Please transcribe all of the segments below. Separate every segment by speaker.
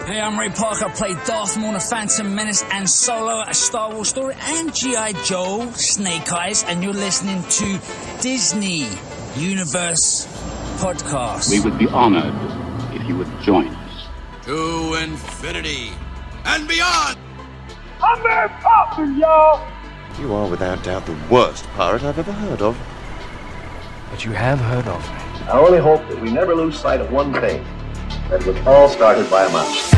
Speaker 1: Hey, I'm Ray Parker. I played Darth Maul in The Phantom Menace and Solo, A Star Wars Story, and G.I. Joe, Snake Eyes, and you're listening to Disney Universe Podcast.
Speaker 2: We would be honored if you would join us.
Speaker 3: To infinity and beyond!
Speaker 4: I'm Mary Poppins, y'all!
Speaker 5: You are without doubt the worst pirate I've ever heard of.
Speaker 6: But you have heard of me.
Speaker 7: I only hope that we never lose sight of one thing. That was all started by a mouse.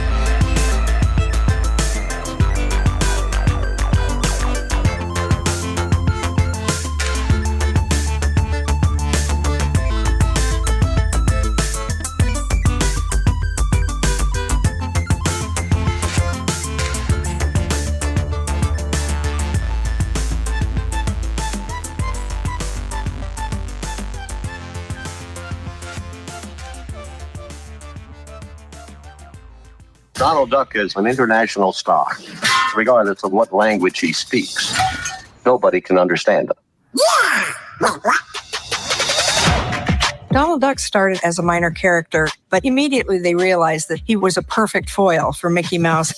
Speaker 7: Donald Duck is an international star, regardless of what language he speaks. Nobody can understand him.
Speaker 8: Donald Duck started as a minor character, but immediately they realized that he was a perfect foil for Mickey Mouse.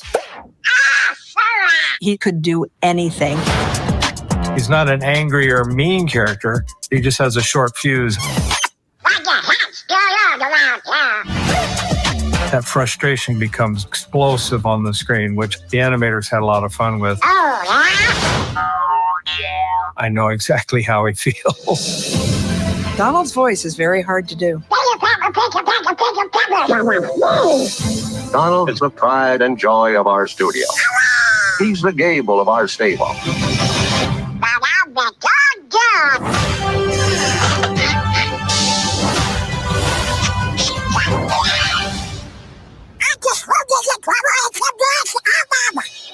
Speaker 8: He could do anything.
Speaker 6: He's not an angry or mean character. He just has a short fuse. That frustration becomes explosive on the screen, which the animators had a lot of fun with. I know exactly how he feels.
Speaker 8: Donald's voice is very hard to do.
Speaker 7: Donald is the pride and joy of our studio. He's the Gable of our stable.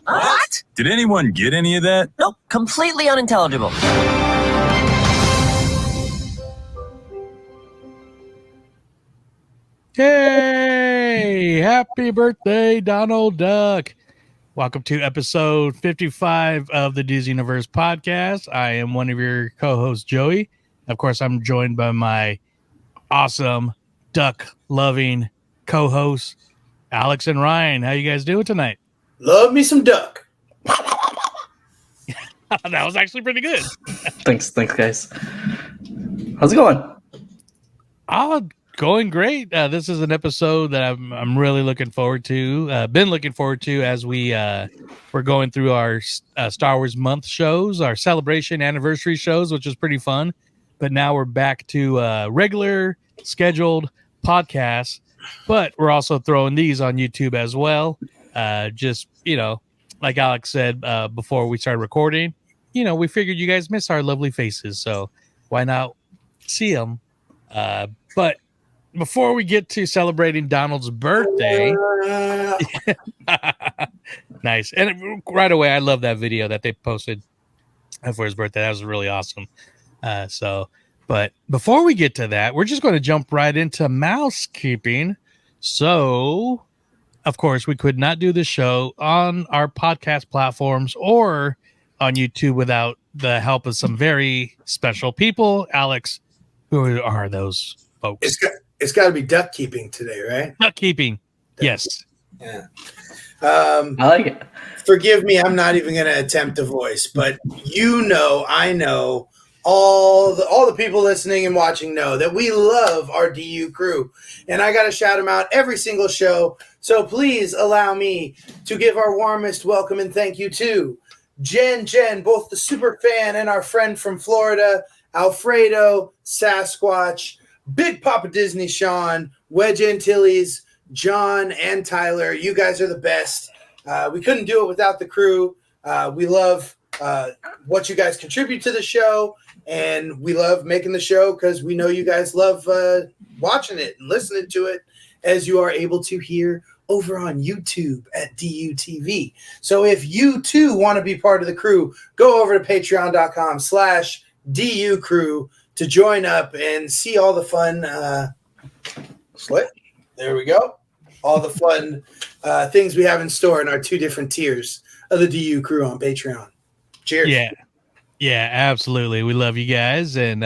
Speaker 9: What? Did anyone get any of that?
Speaker 10: Nope, completely unintelligible.
Speaker 11: Hey, happy birthday, Donald Duck. Welcome to episode 55 of the Disney Universe Podcast. I am one of your co-hosts, Joey. Of course, I'm joined by my awesome duck-loving co-hosts, Alex and Ryan. How you guys doing tonight?
Speaker 12: Love me some duck.
Speaker 11: That was actually pretty good.
Speaker 10: Thanks, guys. How's it going?
Speaker 11: Going great. This is an episode that I'm really looking forward to. Been looking forward to as we're going through our Star Wars month shows, our celebration anniversary shows, which is pretty fun. But now we're back to regular scheduled podcasts. But we're also throwing these on YouTube as well. Just, like Alex said before we started recording, we figured you guys miss our lovely faces. So why not see them? But before we get to celebrating Donald's birthday, nice. And right away, I love that video that they posted for his birthday. That was really awesome. But before we get to that, we're just going to jump right into mousekeeping. So, of course, we could not do the show on our podcast platforms or on YouTube without the help of some very special people. Alex, who are those folks?
Speaker 12: It's got to be duck keeping today, right?
Speaker 11: Duck keeping. Yes.
Speaker 12: Yeah.
Speaker 10: I like it.
Speaker 12: Forgive me, I'm not even going to attempt a voice, but I know, all the people listening and watching know that we love our DU crew, and I got to shout them out every single show. So please allow me to give our warmest welcome and thank you to Jen, both the super fan and our friend from Florida, Alfredo, Sasquatch, Big Papa Disney, Sean, Wedge Antilles, John, and Tyler. You guys are the best. We couldn't do it without the crew. We love what you guys contribute to the show, and we love making the show because we know you guys love watching it and listening to it, as you are able to hear over on YouTube at DUTV. So if you too want to be part of the crew, go over to patreon.com/DU crew to join up and see all the fun there we go. All the fun things we have in store in our two different tiers of the DU crew on Patreon. Cheers.
Speaker 11: Yeah, absolutely. We love you guys. And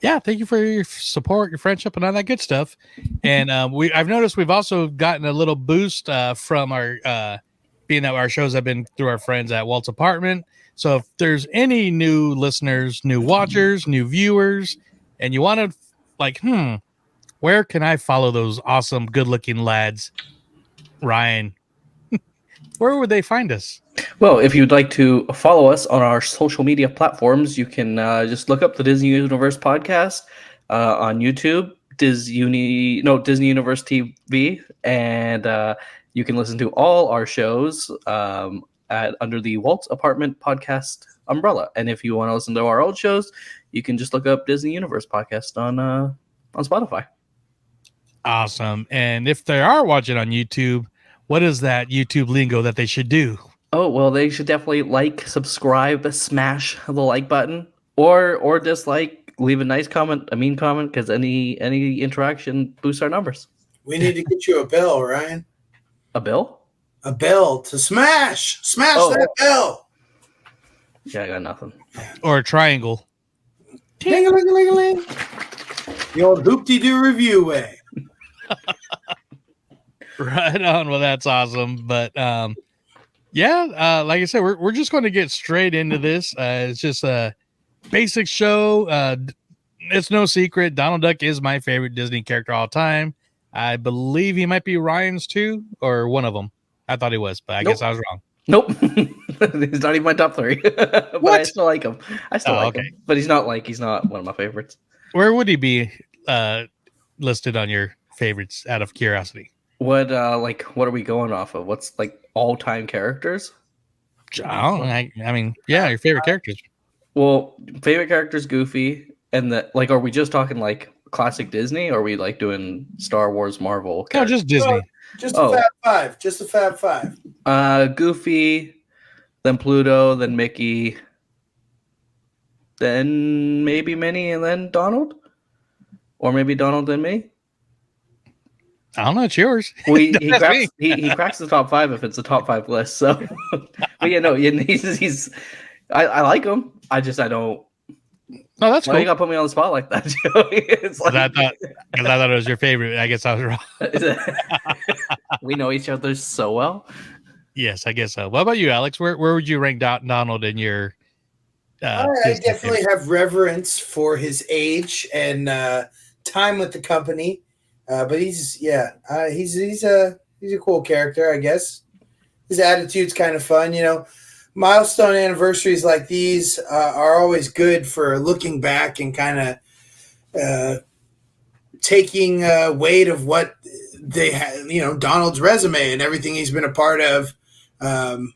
Speaker 11: Yeah, thank you for your support, your friendship, and all that good stuff. And I've noticed we've also gotten a little boost from our being that our shows have been through our friends at Walt's Apartment. So if there's any new listeners, new watchers, new viewers, and you want to like, where can I follow those awesome, good-looking lads, Ryan? Where would they find us?
Speaker 10: Well, if you'd like to follow us on our social media platforms, you can just look up the Disney Universe podcast on YouTube, Disney Universe TV, and you can listen to all our shows under the Walt's Apartment podcast umbrella. And if you want to listen to our old shows, you can just look up Disney Universe podcast on Spotify.
Speaker 11: Awesome. And if they are watching on YouTube, what is that YouTube lingo that they should do?
Speaker 10: Oh, well, they should definitely like, subscribe, smash the like button, or dislike, leave a nice comment, a mean comment, because any interaction boosts our numbers.
Speaker 12: We need to get you a bell, Ryan.
Speaker 10: A bell?
Speaker 12: A bell to smash that bell.
Speaker 10: Yeah, I got nothing.
Speaker 11: Or a triangle.
Speaker 12: Ding-a-ling-a-ling-a-ling. The old hoop-de-doo review way.
Speaker 11: Right on. Well, that's awesome. But like I said, we're just going to get straight into this. It's just a basic show. It's no secret. Donald Duck is my favorite Disney character all time. I believe he might be Ryan's too, or one of them. I thought he was, but I guess I was wrong.
Speaker 10: Nope. He's not even my top 3. But
Speaker 11: What?
Speaker 10: I still like him. Him. But he's not one of my favorites.
Speaker 11: Where would he be listed on your favorites out of curiosity?
Speaker 10: What are we going off of? What's like all-time characters?
Speaker 11: I mean, yeah, your favorite characters.
Speaker 10: Well, favorite characters, Goofy, and are we just talking like classic Disney, or are we like doing Star Wars, Marvel?
Speaker 11: No, just Disney.
Speaker 12: Just a Fab Five. Just a Fab Five.
Speaker 10: Goofy, then Pluto, then Mickey, then maybe Minnie, and then Donald, or maybe Donald then me.
Speaker 11: I don't know. It's yours.
Speaker 10: Well, he cracks the top 5 if it's a top 5 list. So, but he's I like him. I don't.
Speaker 11: No, that's cool.
Speaker 10: You got to put me on the spot like that, Joey. It's like,
Speaker 11: I thought it was your favorite. I guess I was wrong.
Speaker 10: We know each other so well.
Speaker 11: Yes, I guess so. What about you, Alex? Where would you rank Donald in your?
Speaker 12: I definitely have reverence for his age and time with the company. But he's a cool character, I guess. His attitude's kind of fun, Milestone anniversaries like these are always good for looking back and kind of taking weight of what they had, Donald's resume and everything he's been a part of. And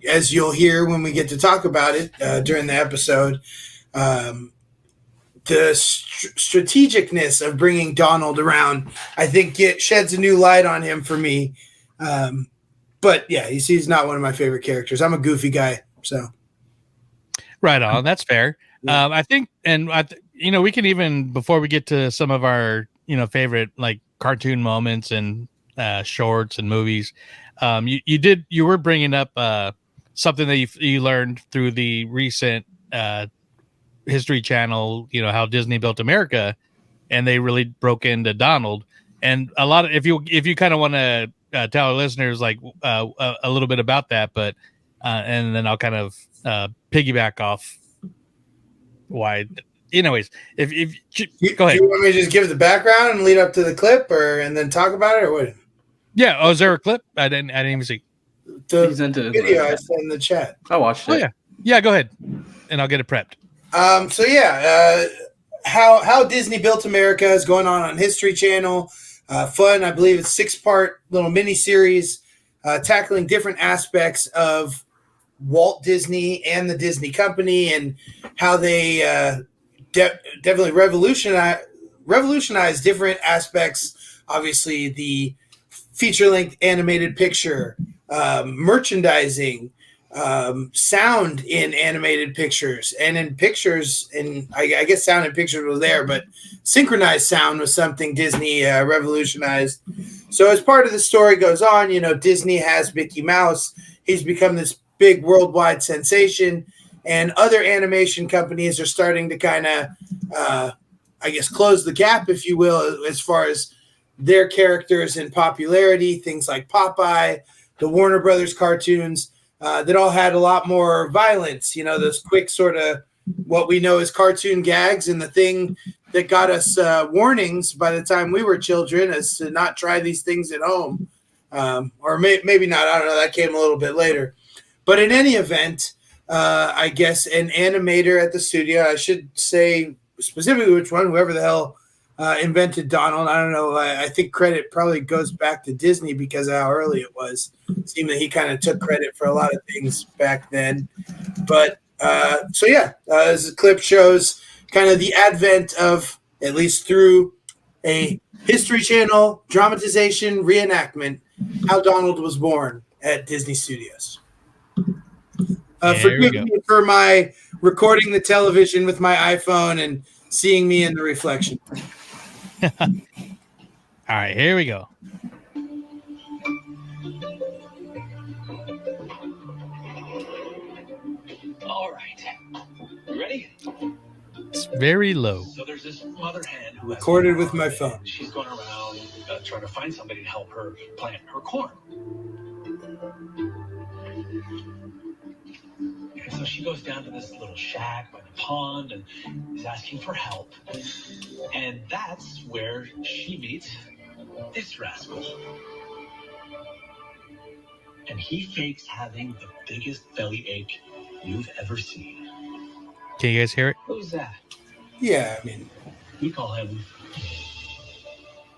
Speaker 12: as you'll hear when we get to talk about it during the episode, the strategicness of bringing Donald around, I think, sheds a new light on him for me. But yeah, he's not one of my favorite characters. I'm a Goofy guy, so.
Speaker 11: Right on. That's fair. Yeah. I think, and we can even, before we get to some of our, favorite like cartoon moments and shorts and movies, you were bringing up something that you learned through the recent History Channel, how Disney built America, and they really broke into Donald. And a lot of, if you kind of want to tell our listeners like a little bit about that, but and then I'll kind of piggyback off why. Anyways, if go ahead.
Speaker 12: Do you want me to just give the background and lead up to the clip, and then talk about it, or what?
Speaker 11: Yeah. Oh, is there a clip? I didn't even see
Speaker 12: the video I sent in the chat.
Speaker 10: I watched it.
Speaker 11: Oh yeah. Go ahead, and I'll get it prepped.
Speaker 12: How Disney built America is going on History Channel. Fun, I believe it's 6-part little mini series tackling different aspects of Walt Disney and the Disney Company and how they definitely revolutionized different aspects. Obviously, the feature-length animated picture, merchandising, sound in animated pictures and in pictures, and I guess sound in pictures was there, but synchronized sound was something Disney revolutionized. So as part of the story goes on, Disney has Mickey Mouse. He's become this big worldwide sensation, and other animation companies are starting to kind of I guess, closed the gap, if you will, as far as their characters and popularity. Things like Popeye, the Warner Brothers cartoons, that all had a lot more violence. You know, those quick sort of what we know as cartoon gags, and the thing that got us warnings by the time we were children as to not try these things at home. Or maybe not. I don't know. That came a little bit later. But in any event, I guess an animator at the studio, I should say specifically which one, whoever the hell invented Donald. I don't know. I think credit probably goes back to Disney because of how early it was. It seemed that he kind of took credit for a lot of things back then. But so, yeah, as the clip shows kind of the advent of, at least through a History Channel dramatization reenactment, how Donald was born at Disney Studios. Forgive me for my recording the television with my iPhone and seeing me in the reflection.
Speaker 11: All right, here we go.
Speaker 13: All right. You ready?
Speaker 11: It's very low.
Speaker 13: So there's this mother hen who
Speaker 12: recorded with my phone.
Speaker 13: She's going around trying to find somebody to help her plant her corn. And so she goes down to this little shack by the pond and is asking for help. And that's where she meets this rascal. And he fakes having the biggest belly ache you've ever seen.
Speaker 11: Can you guys hear it?
Speaker 13: Who's that?
Speaker 12: Yeah, I mean,
Speaker 13: we call him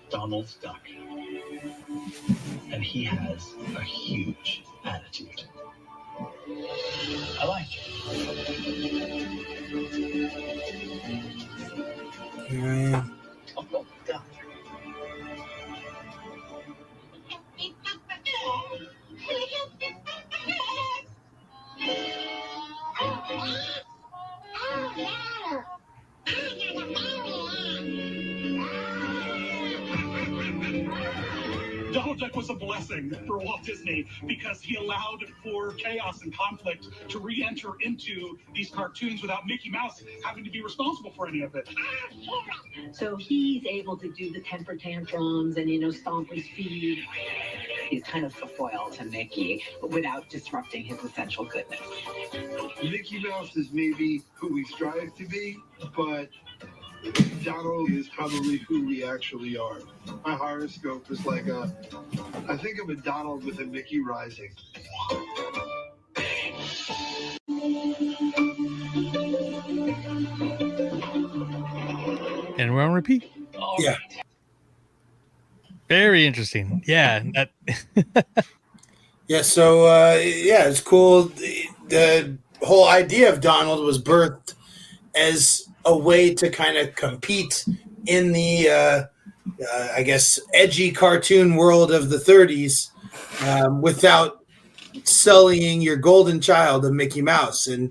Speaker 13: Donald Duck. And he has a huge attitude. I like it.
Speaker 12: Here I am.
Speaker 13: Uncle Duck.
Speaker 14: Donald Duck was a blessing for Walt Disney because he allowed for chaos and conflict to re-enter into these cartoons without Mickey Mouse having to be responsible for any of it.
Speaker 15: So he's able to do the temper tantrums and, stomp his feet. He's kind of a foil to Mickey without disrupting his essential goodness.
Speaker 16: Mickey Mouse is maybe who we strive to be, but Donald is probably who we actually are. My horoscope is like I think of a Donald with a Mickey rising.
Speaker 11: And we're on repeat.
Speaker 12: Yeah.
Speaker 11: Very interesting. Yeah.
Speaker 12: Yeah. So, it's cool. The whole idea of Donald was birthed as a way to kind of compete in the, I guess, edgy cartoon world of the 30s without sullying your golden child of Mickey Mouse. And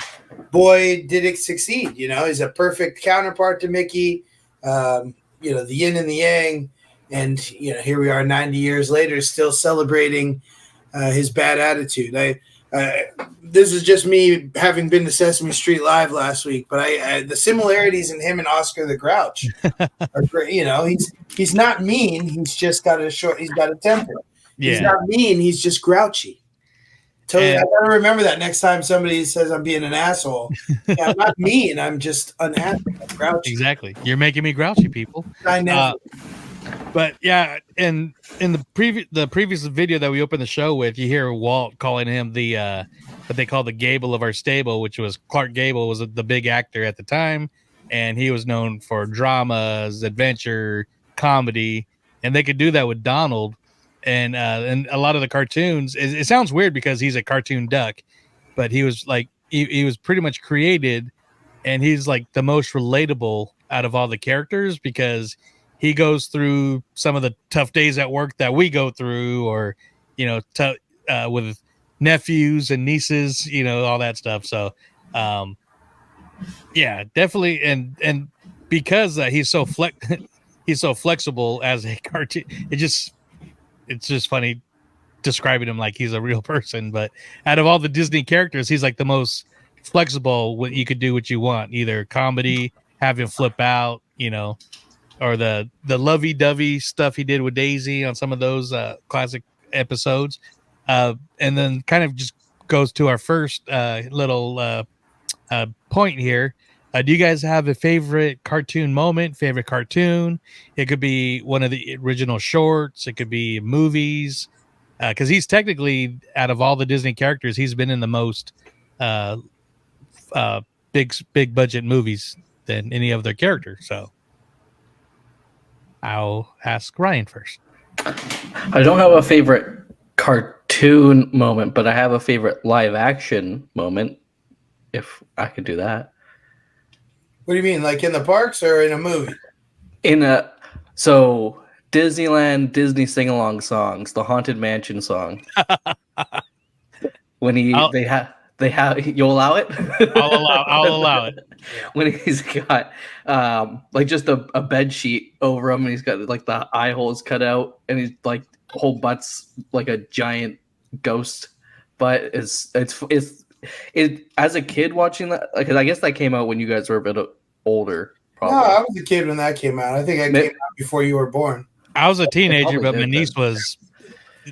Speaker 12: boy, did it succeed. He's a perfect counterpart to Mickey, the yin and the yang. And, here we are 90 years later, still celebrating his bad attitude. This is just me having been to Sesame Street Live last week, but the similarities in him and Oscar the Grouch are great. He's not mean. He's just got he's got a temper. Yeah. He's not mean. He's just grouchy. I gotta remember that next time somebody says I'm being an asshole. Yeah, I'm not mean. I'm just unhappy. I'm grouchy.
Speaker 11: Exactly. You're making me grouchy, people.
Speaker 12: I know.
Speaker 11: But yeah, and in the previous video that we opened the show with, you hear Walt calling him the what they call the Gable of our stable, which was Clark Gable was the big actor at the time, and he was known for dramas, adventure, comedy, and they could do that with Donald. And a lot of the cartoons, it sounds weird because he's a cartoon duck, but he was like he was pretty much created, and he's like the most relatable out of all the characters because he goes through some of the tough days at work that we go through, or, with nephews and nieces, all that stuff. So, yeah, definitely. And because he's so flexible as a cartoon, it's just funny describing him like he's a real person. But out of all the Disney characters, he's like the most flexible. You could do what you want, either comedy have him flip out, or the lovey-dovey stuff he did with Daisy on some of those classic episodes. And then kind of just goes to our first little point here. Do you guys have a favorite cartoon moment, favorite cartoon? It could be one of the original shorts. It could be movies. Because he's technically, out of all the Disney characters, he's been in the most big budget movies than any of their characters. So I'll ask Ryan first.
Speaker 10: I don't have a favorite cartoon moment, but I have a favorite live action moment, if I could do that.
Speaker 12: What do you mean, like in the parks or in a movie?
Speaker 10: So Disneyland Disney sing-along songs, the Haunted Mansion song. When they have you'll allow it?
Speaker 11: I'll allow it.
Speaker 10: When he's got like just a bed sheet over him, and he's got like the eye holes cut out, and he's like whole butt's like a giant ghost. But it's as a kid watching that, because I guess that came out when you guys were a bit older. Probably.
Speaker 12: No, I was a kid when that came out. I think I came out before you were born.
Speaker 11: I was a teenager, but my niece was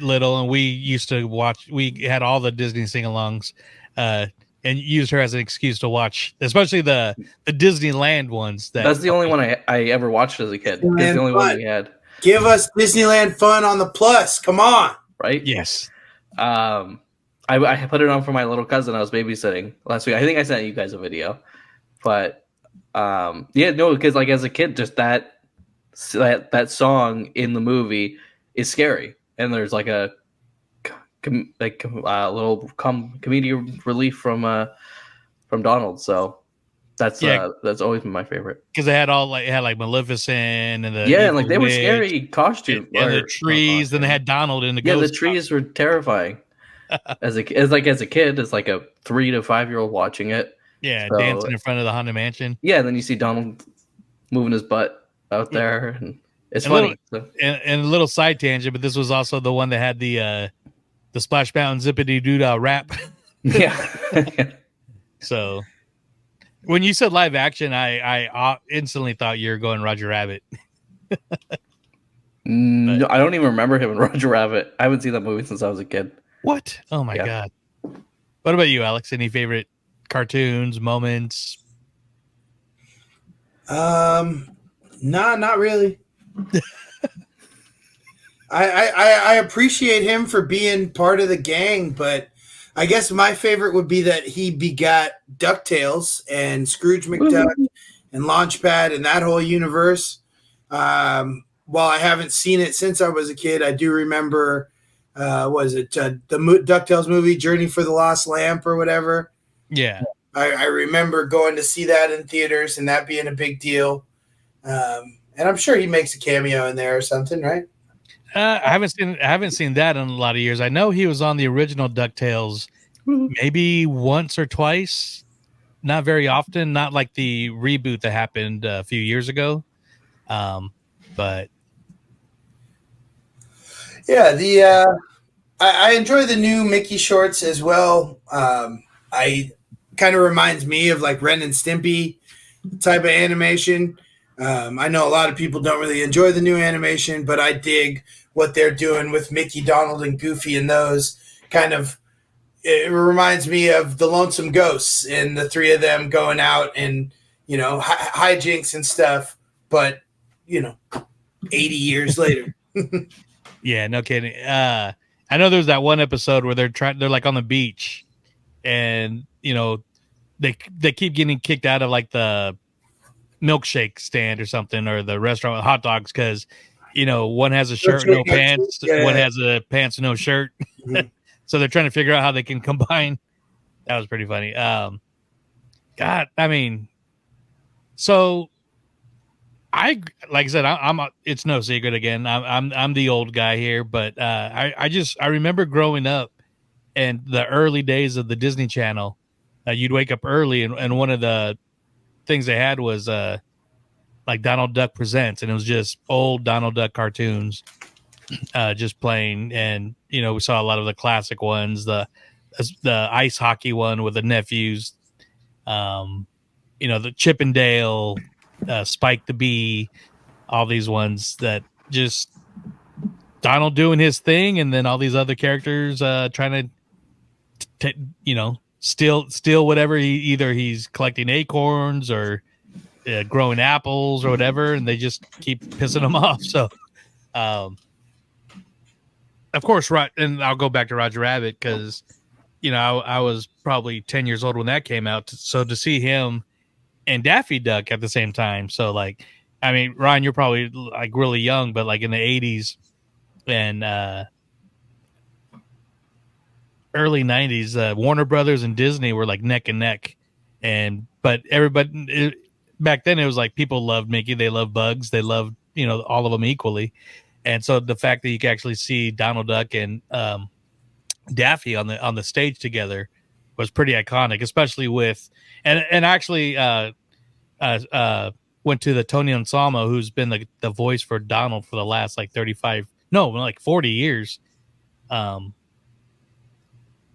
Speaker 11: little, and we used to watch. We had all the Disney sing-alongs, and used her as an excuse to watch, especially the Disneyland ones.
Speaker 10: That's the only one I ever watched as a kid. It's the only one we had.
Speaker 12: Give us Disneyland fun on the Plus. Come on.
Speaker 10: Right?
Speaker 11: Yes.
Speaker 10: I put it on for my little cousin I was babysitting last week. I think I sent you guys a video, but because like as a kid, just that song in the movie is scary, and there's like a little comedic relief from Donald. So that's always been my favorite,
Speaker 11: because they had like Maleficent and
Speaker 10: and like they were scary costumes
Speaker 11: and the trees. Then they had Donald in the ghost.
Speaker 10: The trees were terrifying. as a kid, as like a 3 to 5 year old watching it.
Speaker 11: Yeah, so, dancing in front of the Haunted Mansion.
Speaker 10: Yeah, and then you see Donald moving his butt out there, and it's funny.
Speaker 11: And a little side tangent, but this was also the one that had the Splash Mountain Zippity Doo rap.
Speaker 10: Yeah.
Speaker 11: So when you said live action, I instantly thought you were going Roger Rabbit.
Speaker 10: No, I don't even remember him in Roger Rabbit. I haven't seen that movie since I was a kid.
Speaker 11: What? Oh my God. What about you, Alex? Any favorite cartoons, moments?
Speaker 12: Nah, not really. I appreciate him for being part of the gang, but I guess my favorite would be that he begot DuckTales and Scrooge McDuck and Launchpad and that whole universe. While I haven't seen it since I was a kid, I do remember, the DuckTales movie, Journey for the Lost Lamp or whatever.
Speaker 11: Yeah.
Speaker 12: I remember going to see that in theaters and that being a big deal. And I'm sure he makes a cameo in there or something, right?
Speaker 11: I haven't seen that in a lot of years. I know he was on the original DuckTales maybe once or twice, not very often, not like the reboot that happened a few years ago. But
Speaker 12: yeah, I enjoy the new Mickey shorts as well. I kind of reminds me of like Ren and Stimpy type of animation. I know a lot of people don't really enjoy the new animation, but I dig what they're doing with Mickey, Donald, and Goofy and those kind of. It reminds me of the Lonesome Ghosts and the three of them going out and, hijinks and stuff, but, 80 years later.
Speaker 11: Yeah, no kidding. I know there's that one episode where they're like on the beach and, they keep getting kicked out of like the milkshake stand or something, or the restaurant with hot dogs, because one has a shirt, no pants, one has a pants, no shirt. Mm-hmm. So they're trying to figure out how they can combine. That was pretty funny. God, I mean, so like I said, it's no secret again. I'm the old guy here, but I remember growing up and the early days of the Disney Channel. You'd wake up early, and one of the things they had was like Donald Duck Presents, and it was just old Donald Duck cartoons just playing. And we saw a lot of the classic ones, the ice hockey one with the nephews, the Chip and Dale, Spike the Bee, all these ones that just Donald doing his thing, and then all these other characters trying to, steal whatever he's collecting acorns or growing apples or whatever, and they just keep pissing him off. So, of course, and I'll go back to Roger Rabbit because, I was probably 10 years old when that came out. So to see him and Daffy Duck at the same time. So Ryan, you're probably like really young, but like in the 80s and early 90s, Warner Brothers and Disney were like neck and neck. But everybody back then, it was like people loved Mickey. They loved Bugs. They loved, all of them equally. And so the fact that you can actually see Donald Duck and Daffy on the stage together was pretty iconic, especially with and actually went to the Tony Anselmo, who's been the voice for Donald for the last 40 years.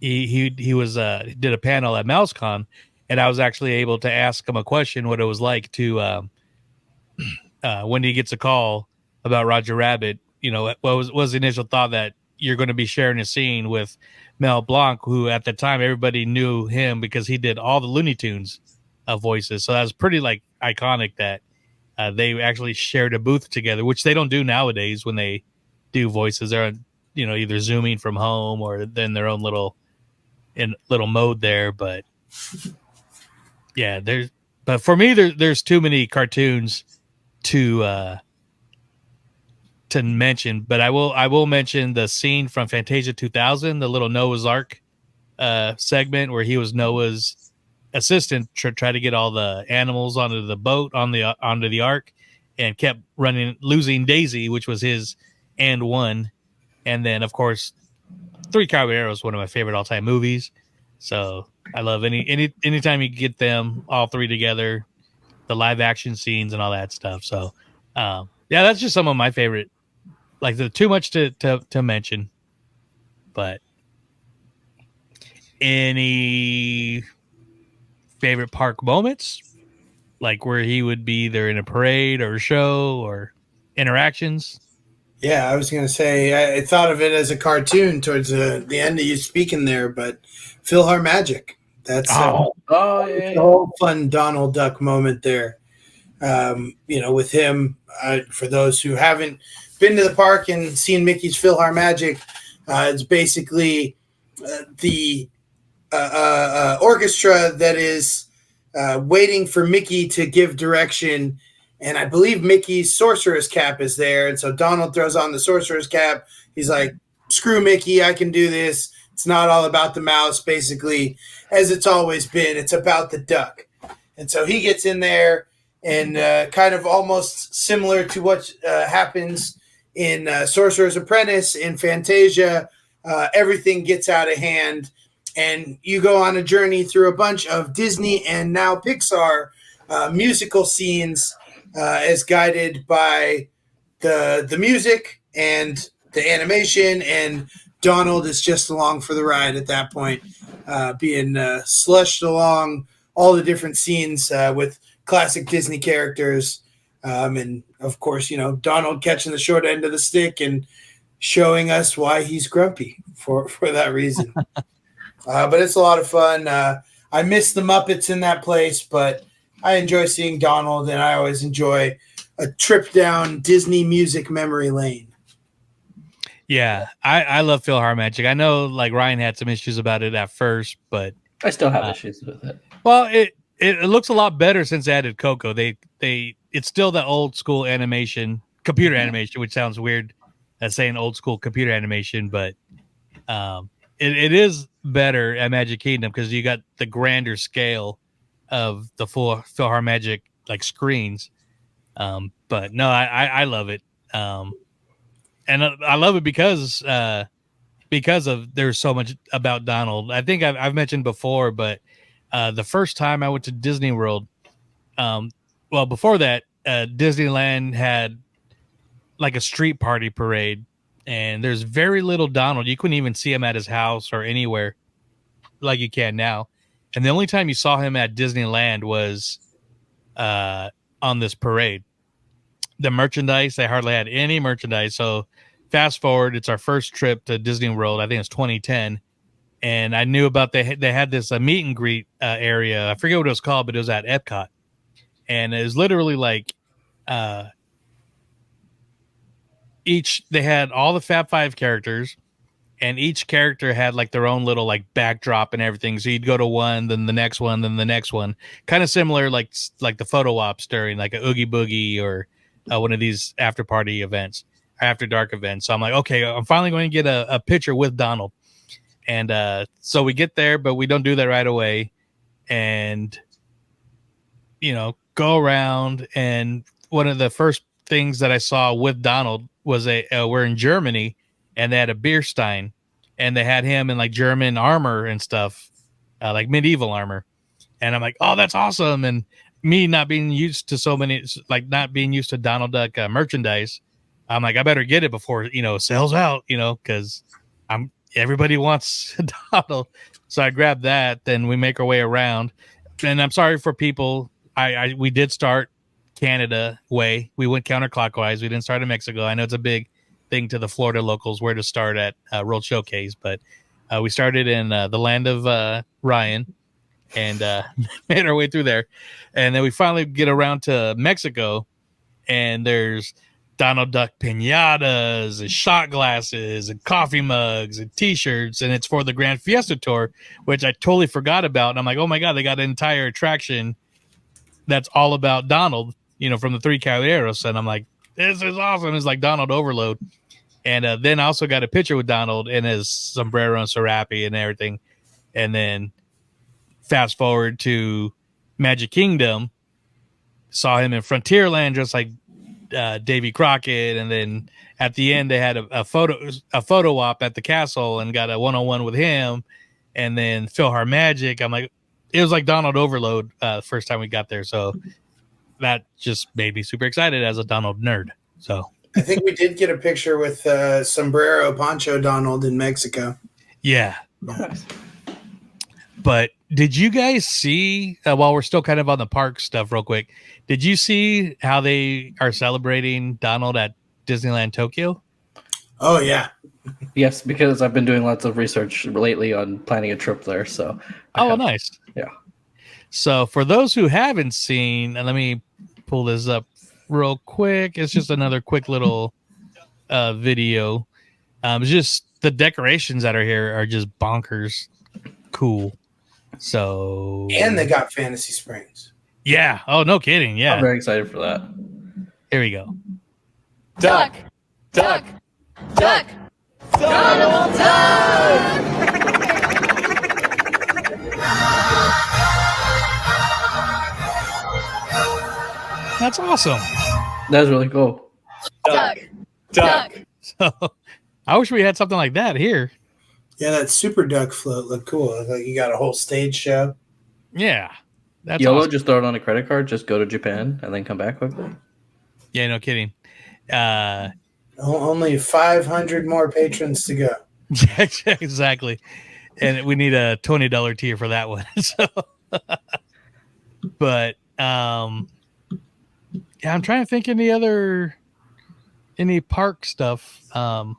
Speaker 11: He was did a panel at MouseCon, and I was actually able to ask him a question, what it was like to when he gets a call about Roger Rabbit, what was the initial thought that you're going to be sharing a scene with Mel Blanc, who at the time everybody knew him because he did all the Looney Tunes voices. So that was pretty iconic that they actually shared a booth together, which they don't do nowadays when they do voices. They're either zooming from home or in their own little mode there. But yeah, but for me there's too many cartoons to mention, but I will mention the scene from Fantasia 2000, the little Noah's Ark segment where he was Noah's assistant to try to get all the animals onto the boat onto the ark, and kept losing Daisy, which was his and one. And then of course Three Caballeros, one of my favorite all-time movies. So I love anytime you get them all three together, the live action scenes and all that stuff. So yeah, that's just some of my favorite. There's too much to mention, but any favorite park moments, like where he would be either in a parade or a show or interactions?
Speaker 12: Yeah, I was going to say, I thought of it as a cartoon towards the end of you speaking there, but PhilharMagic. That's a whole fun Donald Duck moment there. With him, for those who haven't been to the park and seen Mickey's PhilharMagic, it's basically the orchestra that is waiting for Mickey to give direction. And I believe Mickey's sorcerer's cap is there. And so Donald throws on the sorcerer's cap. He's like, screw Mickey, I can do this. It's not all about the mouse, basically, as it's always been. It's about the duck. And so he gets in there, and kind of almost similar to what happens in Sorcerer's Apprentice, in Fantasia, everything gets out of hand. And you go on a journey through a bunch of Disney and now Pixar musical scenes as guided by the music and the animation, and Donald is just along for the ride at that point, being slushed along all the different scenes with classic Disney characters. And of course, Donald catching the short end of the stick and showing us why he's grumpy for that reason. But it's a lot of fun. I miss the Muppets in that place, but I enjoy seeing Donald, and I always enjoy a trip down Disney music memory lane.
Speaker 11: Yeah, I love PhilharMagic. I know Ryan had some issues about it at first, but
Speaker 10: I still have issues with it.
Speaker 11: Well, it looks a lot better since they added Coco. It's still the old school animation, computer animation, which sounds weird as saying old school computer animation, but it is better at Magic Kingdom because you got the grander scale of the full PhilharMagic screens. But no, I love it. And I love it because of there's so much about Donald. I think I've mentioned before, but the first time I went to Disney World, before that, Disneyland had a street party parade, and there's very little Donald. You couldn't even see him at his house or anywhere like you can now. And the only time you saw him at Disneyland was on this parade. The merchandise, they hardly had any merchandise. So fast forward, it's our first trip to Disney World. I think it's 2010. And I knew about they had this meet and greet area. I forget what it was called, but it was at Epcot. And it was literally like they had all the Fab Five characters, and each character had like their own little like backdrop and everything. So you'd go to one, then the next one, then the next one. Kind of similar like the photo ops during like a Oogie Boogie or one of these after party events, after dark events. So I'm like, okay, I'm finally going to get a picture with Donald. And so we get there, but we don't do that right away. And, go around. And one of the first things that I saw with Donald was we're in Germany, and they had a beer stein, and they had him in like German armor and stuff, like medieval armor. And I'm like, oh, that's awesome. And me not being used to not being used to Donald Duck merchandise, I'm like, I better get it before, it sells out, because everybody wants Donald. So I grabbed that, then we make our way around. And I'm sorry for people. We did start Canada way. We went counterclockwise. We didn't start in Mexico. I know it's a big thing to the Florida locals where to start at World Showcase, but we started in the land of Ryan and made our way through there. And then we finally get around to Mexico, and there's Donald Duck piñatas and shot glasses and coffee mugs and T-shirts, and it's for the Grand Fiesta Tour, which I totally forgot about. And I'm like, oh my God, they got an entire attraction that's all about Donald, from the Three Caballeros. And I'm like, this is awesome. It's like Donald overload. And then I also got a picture with Donald in his sombrero and serape and everything. And then fast forward to Magic Kingdom, saw him in Frontierland just like Davy Crockett. And then at the end they had a photo op at the castle and got a one-on-one with him. And then PhilharMagic. I'm like, it was like Donald overload the first time we got there. So that just made me super excited as a Donald nerd. So
Speaker 12: I think we did get a picture with sombrero poncho Donald in Mexico.
Speaker 11: Yeah. But did you guys see, while we're still kind of on the park stuff real quick, did you see how they are celebrating Donald at Disneyland Tokyo?
Speaker 12: Oh, yeah.
Speaker 10: Yes, because I've been doing lots of research lately on planning a trip there. So,
Speaker 11: nice.
Speaker 10: Yeah. So
Speaker 11: for those who haven't seen, and let me pull this up real quick. It's just another quick little video. It's just the decorations that are here are just bonkers cool. So
Speaker 12: and they got Fantasy Springs.
Speaker 11: Yeah. Oh, no kidding. Yeah.
Speaker 10: I'm very excited for that.
Speaker 11: Here we go.
Speaker 4: Duck. Duck. Duck. Donald Duck.
Speaker 11: That's awesome.
Speaker 10: That's really cool.
Speaker 4: Duck. Duck.
Speaker 11: So I wish we had something like that here.
Speaker 12: Yeah, that Super Duck float looked cool. Looked like you got a whole stage show.
Speaker 11: Yeah. That's
Speaker 10: YOLO,
Speaker 11: awesome.
Speaker 10: just throw it on a credit card, just go to Japan and then come back quickly.
Speaker 11: Yeah, no kidding.
Speaker 12: Only 500 more patrons to go.
Speaker 11: Exactly. And we need a $20 tier for that one. So, but yeah, I'm trying to think any park stuff.
Speaker 12: I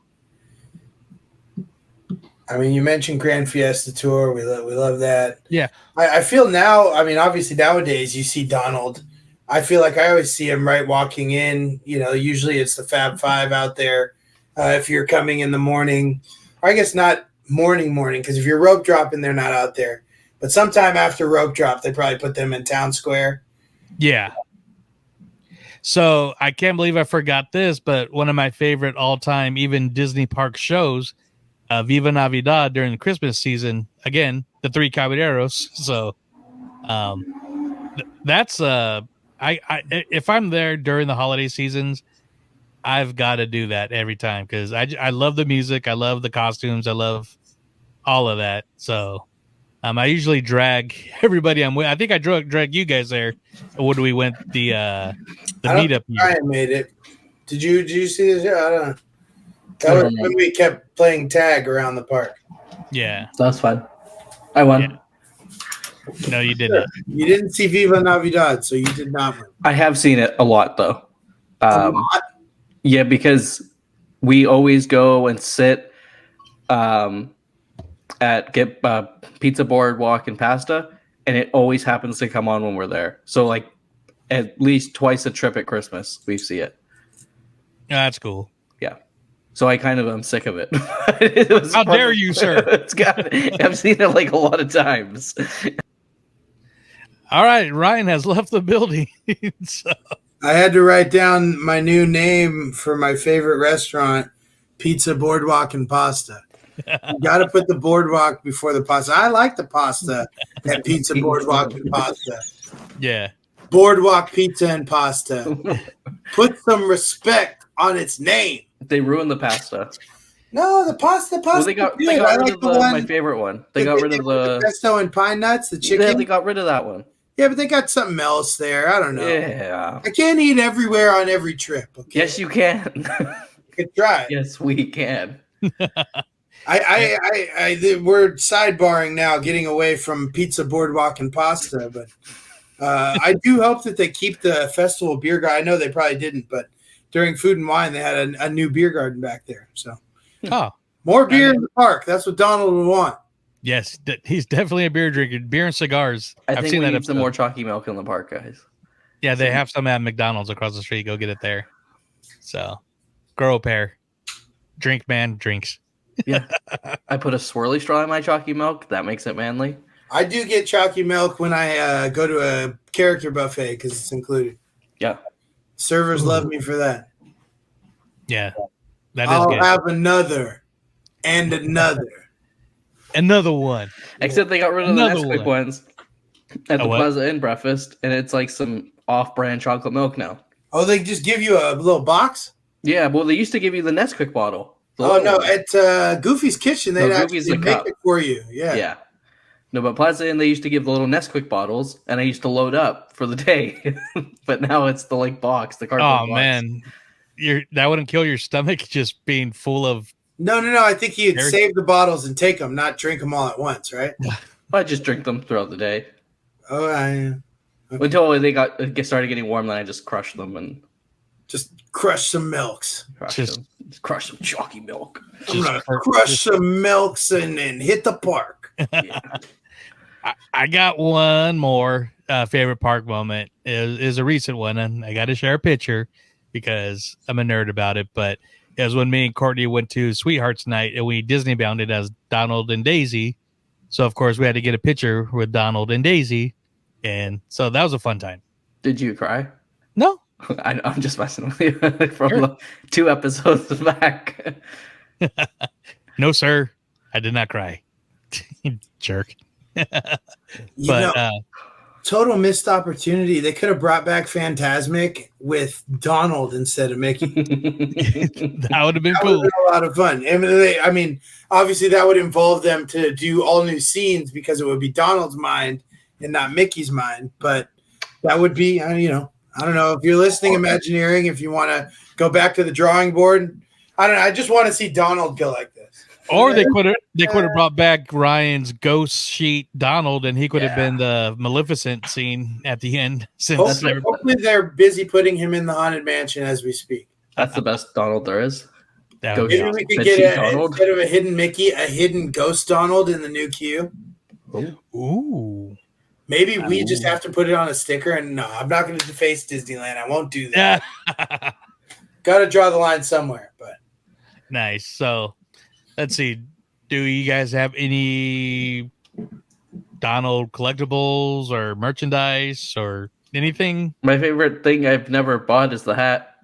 Speaker 12: mean, you mentioned Grand Fiesta Tour. We love that.
Speaker 11: Yeah.
Speaker 12: I feel now, I mean, obviously nowadays you see Donald. I feel like I always see him right walking in. Usually it's the Fab Five out there. If you're coming in the morning, or I guess not morning, because if you're rope dropping, they're not out there. But sometime after rope drop, they probably put them in Town Square.
Speaker 11: Yeah. So I can't believe I forgot this, but one of my favorite all-time, even Disney park shows, Viva Navidad during the Christmas season. Again, the Three Caballeros. So that's if I'm there during the holiday seasons, I've got to do that every time because I love the music, I love the costumes, I love all of that. So I usually drag everybody I'm with. I think I drag you guys there when we went the meetup.
Speaker 12: Ryan made it. Did you see this? I don't know. That was when we kept playing tag around the park.
Speaker 11: Yeah,
Speaker 10: that's fun. I won.
Speaker 11: No, you didn't.
Speaker 12: You didn't see Viva Navidad, so you did not win.
Speaker 10: I have seen it a lot though.
Speaker 12: A lot?
Speaker 10: Yeah, because we always go and sit at get Pizza Boardwalk and Pasta, and it always happens to come on when we're there. So like at least twice a trip at Christmas we see it.
Speaker 11: Yeah, that's cool.
Speaker 10: Yeah. So I kind of am sick of it.
Speaker 11: How dare you, sir?
Speaker 10: I've seen it like a lot of times.
Speaker 11: All right, Ryan has left the building. So.
Speaker 12: I had to write down my new name for my favorite restaurant, Pizza Boardwalk and Pasta. You got to put the boardwalk before the pasta. I like the pasta at Pizza Boardwalk and Pasta.
Speaker 11: Yeah.
Speaker 12: Boardwalk Pizza and Pasta. Put some respect on its name.
Speaker 10: They ruined the pasta.
Speaker 12: No, the pasta.
Speaker 10: Well, they got rid of my favorite one. They got rid of the
Speaker 12: pesto and pine nuts, the chicken.
Speaker 10: Yeah, they got rid of that one.
Speaker 12: Yeah, but they got something else there. I don't know.
Speaker 10: Yeah.
Speaker 12: I can't eat everywhere on every trip. Okay?
Speaker 10: Yes, you can.
Speaker 12: You can try.
Speaker 10: Yes, we can.
Speaker 12: We're sidebarring now, getting away from Pizza Boardwalk and Pasta, but I do hope that they keep the festival beer garden. I know they probably didn't, but during Food and Wine, they had a new beer garden back there. So, more beer in the park. That's what Donald would want.
Speaker 11: Yes, he's definitely a beer drinker. Beer and cigars.
Speaker 10: I've seen that. Some more chalky milk in the park, guys.
Speaker 11: Yeah, they have some at McDonald's across the street. Go get it there. So, grow a pair. Drink man drinks.
Speaker 10: Yeah, I put a swirly straw in my chalky milk. That makes it manly.
Speaker 12: I do get chalky milk when I go to a character buffet because it's included.
Speaker 10: Yeah,
Speaker 12: servers love me for that.
Speaker 11: Yeah, that is
Speaker 12: I'll
Speaker 11: good.
Speaker 12: have another and
Speaker 11: another one.
Speaker 10: Except they got rid of the Nesquik ones at the
Speaker 11: what?
Speaker 10: Plaza Inn breakfast, and it's like some off-brand chocolate milk now.
Speaker 12: Oh, they just give you a little box?
Speaker 10: Yeah, well, they used to give you the Nesquik bottle.
Speaker 12: Oh no, at Goofy's Kitchen they'd
Speaker 10: Goofy's
Speaker 12: actually
Speaker 10: the
Speaker 12: make
Speaker 10: cup.
Speaker 12: it for you. Yeah.
Speaker 10: Yeah. No, but Plaza Inn, they used to give the little Nesquik bottles, and I used to load up for the day. But now it's the box, the cardboard box.
Speaker 11: Oh man, that wouldn't kill your stomach just being full of.
Speaker 12: No. I think you'd save the bottles and take them, not drink them all at once, right?
Speaker 10: I just drink them throughout the day.
Speaker 12: Oh, okay.
Speaker 10: Until they started getting warm, then I just crushed them and
Speaker 12: just crush some milks.
Speaker 10: Just crush some chalky milk.
Speaker 12: I'm gonna crush some milks and hit the park.
Speaker 10: Yeah.
Speaker 11: I got one more favorite park moment. Is a recent one, and I got to share a picture because I'm a nerd about it. But it was when me and Courtney went to Sweethearts Night, and we Disney bounded as Donald and Daisy. So of course we had to get a picture with Donald and Daisy, and so that was a fun time.
Speaker 10: Did you cry?
Speaker 11: No.
Speaker 10: I'm just messing with you from 2 episodes back.
Speaker 11: No, sir. I did not cry. Jerk.
Speaker 12: Total missed opportunity. They could have brought back Fantasmic with Donald instead of Mickey.
Speaker 11: That would have been cool.
Speaker 12: A lot of fun. I mean, obviously that would involve them to do all new scenes because it would be Donald's mind and not Mickey's mind. But that would be, I don't know if you're listening, Imagineering, if you want to go back to the drawing board. I don't know. I just want to see Donald go like this.
Speaker 11: Or they could have brought back Ryan's ghost sheet Donald, and he could have been the Maleficent scene at the end.
Speaker 12: Hopefully they're busy putting him in the Haunted Mansion as we speak.
Speaker 10: That's the best Donald there is.
Speaker 11: Maybe
Speaker 12: we could get instead of a hidden Mickey, a hidden ghost Donald in the new queue.
Speaker 11: Ooh.
Speaker 12: Maybe we just have to put it on a sticker. And no, I'm not going to deface Disneyland. I won't do that. Got to draw the line somewhere. But
Speaker 11: nice. So let's see. Do you guys have any Donald collectibles or merchandise or anything?
Speaker 10: My favorite thing I've never bought is the hat.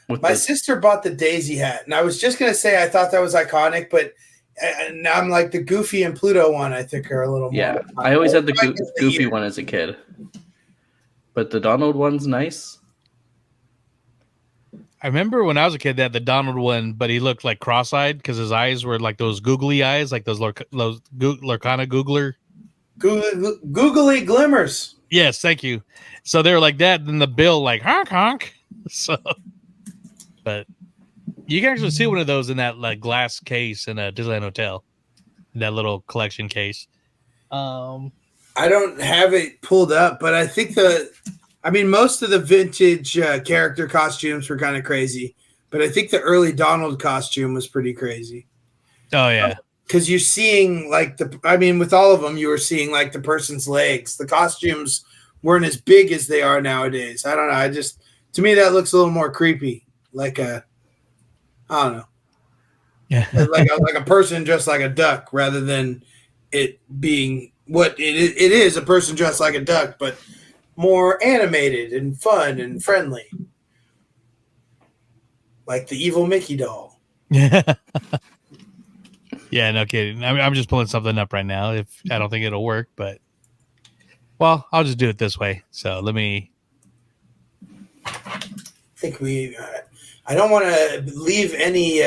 Speaker 12: My sister bought the Daisy hat, and I was just going to say I thought that was iconic, but now I'm like the Goofy and Pluto one. I think are a little more.
Speaker 10: Yeah, I always had the Goofy one as a kid, but the Donald one's nice.
Speaker 11: I remember when I was a kid, they had the Donald one, but he looked like cross-eyed because his eyes were like those googly eyes, like those Lorcana googler.
Speaker 12: Googly glimmers.
Speaker 11: Yes, thank you. So they were like that, and the bill like honk honk. So, but you can actually see one of those in that glass case in a Disneyland hotel, that little collection case.
Speaker 12: I don't have it pulled up, but I think most of the vintage character costumes were kind of crazy, but I think the early Donald costume was pretty crazy.
Speaker 11: Oh yeah.
Speaker 12: Because you're seeing with all of them, you were seeing like the person's legs. The costumes weren't as big as they are nowadays. I don't know. To me, that looks a little more creepy. I don't know.
Speaker 11: Yeah.
Speaker 12: like a person dressed like a duck rather than it being what it is, a person dressed like a duck, but more animated and fun and friendly. Like the evil Mickey doll.
Speaker 11: Yeah. Yeah, no kidding. I'm just pulling something up right now. If I don't think it'll work, but I'll just do it this way. So let me.
Speaker 12: I think I don't want to leave any.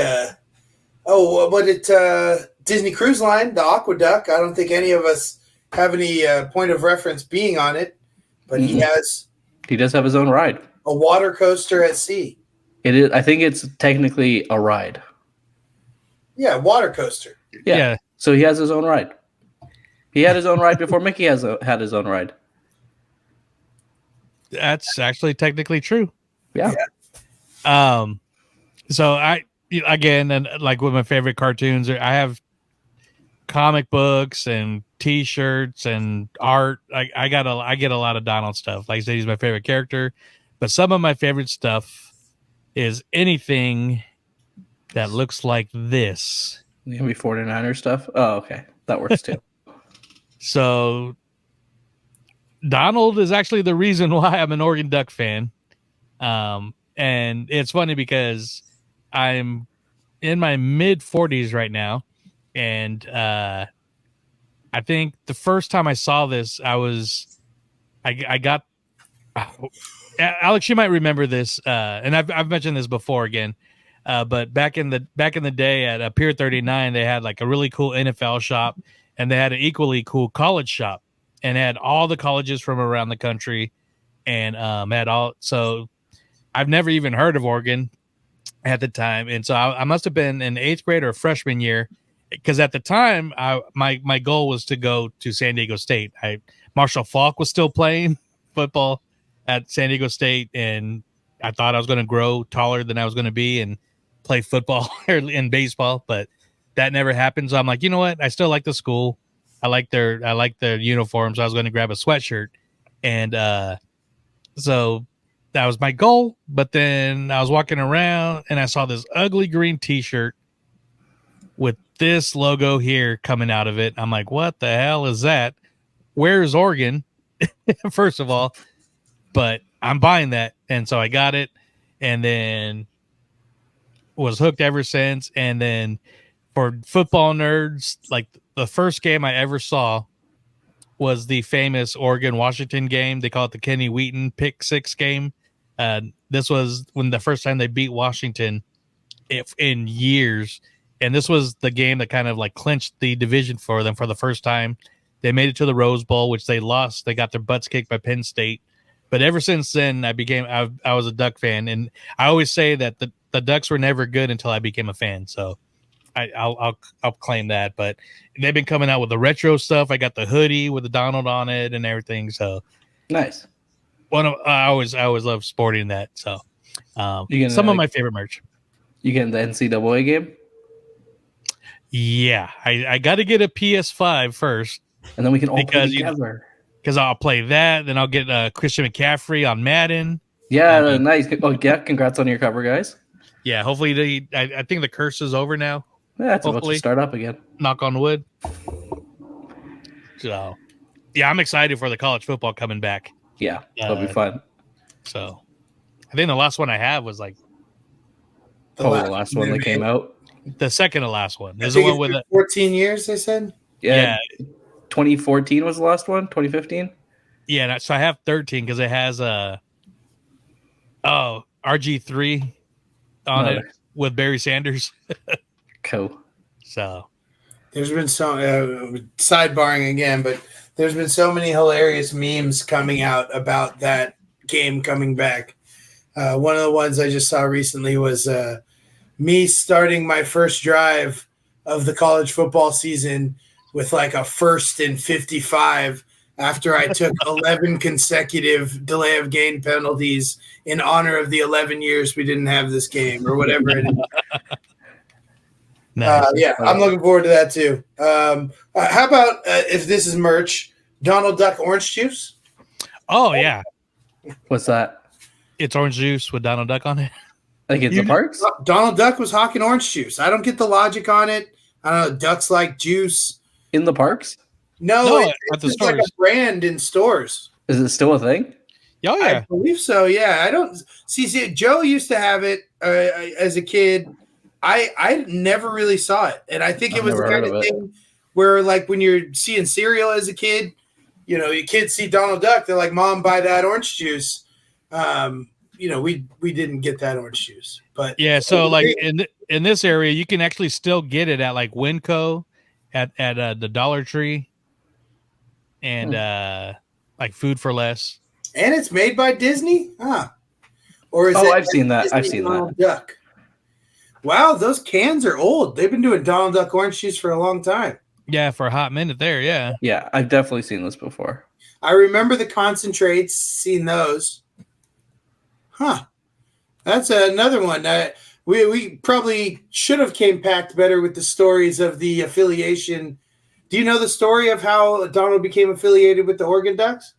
Speaker 12: Disney Cruise Line, the Aqueduct. I don't think any of us have any point of reference being on it, but he has.
Speaker 10: He does have his own ride.
Speaker 12: A water coaster at sea.
Speaker 10: It is. I think it's technically a ride.
Speaker 12: Yeah, water coaster.
Speaker 10: Yeah. So he has his own ride. He had his own ride before Mickey had his own ride.
Speaker 11: That's actually technically true.
Speaker 10: Yeah.
Speaker 11: So again, and like with my favorite cartoons, I have comic books and T-shirts and art. I get a lot of Donald stuff. Like I said, he's my favorite character, but some of my favorite stuff is anything that looks like this.
Speaker 10: Maybe 49er stuff. Oh, okay, that works too.
Speaker 11: So Donald is actually the reason why I'm an Oregon Duck fan. And it's funny because I'm in my mid 40s right now. And I think the first time I saw this, I got Alex, you might remember this. And I've mentioned this before again. But back in the day at Pier 39, they had like a really cool NFL shop, and they had an equally cool college shop, and had all the colleges from around the country, and had all. So I've never even heard of Oregon at the time, and so I must have been in 8th grade or freshman year, because at the time my goal was to go to San Diego State. Marshall Faulk was still playing football at San Diego State, and I thought I was going to grow taller than I was going to be and play football and baseball, but that never happened. So I'm like, you know what? I still like the school. I like their uniforms. I was going to grab a sweatshirt. And so that was my goal. But then I was walking around and I saw this ugly green T-shirt with this logo here coming out of it. I'm like, what the hell is that? Where is Oregon? First of all, but I'm buying that. And so I got it, and then was hooked ever since. And then for football nerds, like the first game I ever saw was the famous Oregon-Washington game. They call it the Kenny Wheaton pick six game. This was when the first time they beat Washington in years. And this was the game that kind of like clinched the division for them for the first time. They made it to the Rose Bowl, which they lost. They got their butts kicked by Penn State. But ever since then, I was a Duck fan. And I always say that the Ducks were never good until I became a fan. So I'll claim that. But they've been coming out with the retro stuff. I got the hoodie with the Donald on it and everything. So
Speaker 10: nice.
Speaker 11: I always love sporting that. So some of my favorite merch.
Speaker 10: You getting the NCAA game?
Speaker 11: Yeah, I got to get a PS5 first,
Speaker 10: and then we can all play together.
Speaker 11: Because I'll play that, then I'll get Christian McCaffrey on Madden.
Speaker 10: Yeah, nice. Oh, yeah, congrats on your cover, guys.
Speaker 11: Yeah, hopefully I think the curse is over now.
Speaker 10: Yeah, it's about to start up again.
Speaker 11: Knock on wood. So, yeah, I'm excited for the college football coming back.
Speaker 10: Yeah, that'll be fun.
Speaker 11: So, I think the last one I have was like
Speaker 10: the last one that came out.
Speaker 11: The second to last one. There's the one with
Speaker 12: 14 years, they said?
Speaker 10: Yeah. 2014 was the last one? 2015?
Speaker 11: Yeah, so I have 13 because it has RG3 on it with Barry Sanders.
Speaker 10: Cool.
Speaker 11: So
Speaker 12: there's been so sidebarring again, but there's been so many hilarious memes coming out about that game coming back. One of the ones I just saw recently was me starting my first drive of the college football season with like a 1st and 55 after I took 11 consecutive delay of game penalties in honor of the 11 years we didn't have this game or whatever it is.
Speaker 11: Nice.
Speaker 12: Yeah, I'm looking forward to that too. How about if this is merch, Donald Duck orange juice?
Speaker 11: Oh yeah,
Speaker 10: What's that?
Speaker 11: it's orange juice with Donald Duck on it.
Speaker 10: Like it's the parks?
Speaker 12: Donald Duck was hawking orange juice. I don't get the logic on it. I don't know. Ducks like juice.
Speaker 10: In the parks?
Speaker 12: No,
Speaker 11: at
Speaker 12: it's
Speaker 11: the
Speaker 12: just like a
Speaker 11: stores.
Speaker 12: brand in stores.
Speaker 10: Is it still a thing?
Speaker 11: Oh
Speaker 12: I
Speaker 11: yeah,
Speaker 12: believe so. Yeah, I don't see. Joe used to have it as a kid. I never really saw it, and I think it
Speaker 10: I've
Speaker 12: was the
Speaker 10: never
Speaker 12: kind
Speaker 10: heard
Speaker 12: of
Speaker 10: of it.
Speaker 12: thing where, like, when you're seeing cereal as a kid, you know, your kids see Donald Duck, they're like, "Mom, buy that orange juice." You know, we didn't get that orange juice, but
Speaker 11: yeah. So like in this area, you can actually still get it at like Winco, at the Dollar Tree, and like Food for Less.
Speaker 12: and it's made by Disney, huh? Or is
Speaker 10: Oh,
Speaker 12: it
Speaker 10: I've seen that.
Speaker 12: Disney
Speaker 10: I've seen that.
Speaker 12: Donald Duck? Wow, those cans are old. They've been doing Donald Duck orange juice for a long time.
Speaker 11: Yeah, for a hot minute there. Yeah.
Speaker 10: Yeah, I've definitely seen this before.
Speaker 12: I remember the concentrates, seen those. Huh. That's another one. We probably should have came packed better with the stories of the affiliation. Do you know the story of how Donald became affiliated with the Oregon Ducks?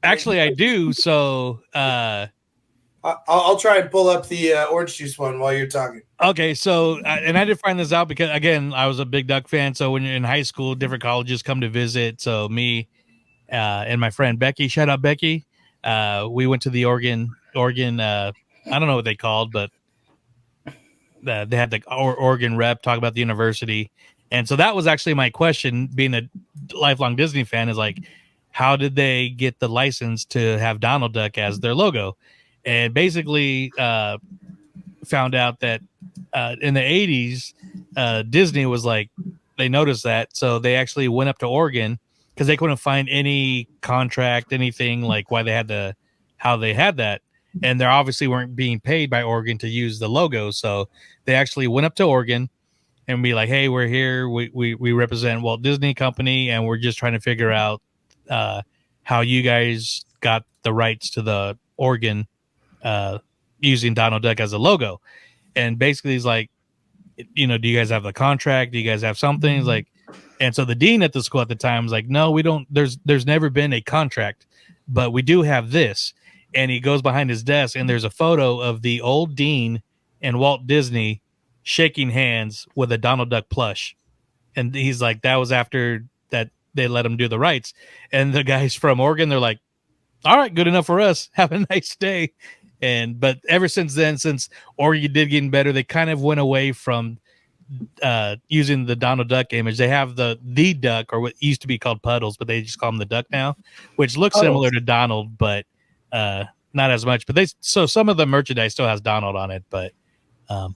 Speaker 11: Actually, I do. So,
Speaker 12: I'll try and pull up the orange juice one while you're talking.
Speaker 11: okay. So, and I did find this out because, again, I was a big Duck fan. So when you're in high school, different colleges come to visit. So me and my friend Becky, shout out Becky. We went to the Oregon. I don't know what they called, but they had the Oregon rep talk about the university. And so that was actually my question, being a lifelong Disney fan, is like, how did they get the license to have Donald Duck as their logo? And basically found out that in the 80s, Disney was like, they noticed that. So they actually went up to Oregon because they couldn't find any contract, anything like why they had how they had that. And they obviously weren't being paid by Oregon to use the logo. So they actually went up to Oregon and be like, hey, we're here. We represent Walt Disney Company, and we're just trying to figure out how you guys got the rights to the Oregon using Donald Duck as a logo. And basically he's like, you know, do you guys have the contract? Do you guys have something? He's like, and so the dean at the school at the time was like, no, we don't, there's never been a contract, but we do have this. And he goes behind his desk and there's a photo of the old dean and Walt Disney shaking hands with a Donald Duck plush. And he's like, that was after that they let him do the rights. And the guys from Oregon, they're like, all right, good enough for us. Have a nice day. But ever since then, since Oregon did getting better, they kind of went away from using the Donald Duck image. They have the duck, or what used to be called Puddles, but they just call him the duck now, which looks similar to Donald, but not as much. But so some of the merchandise still has Donald on it, but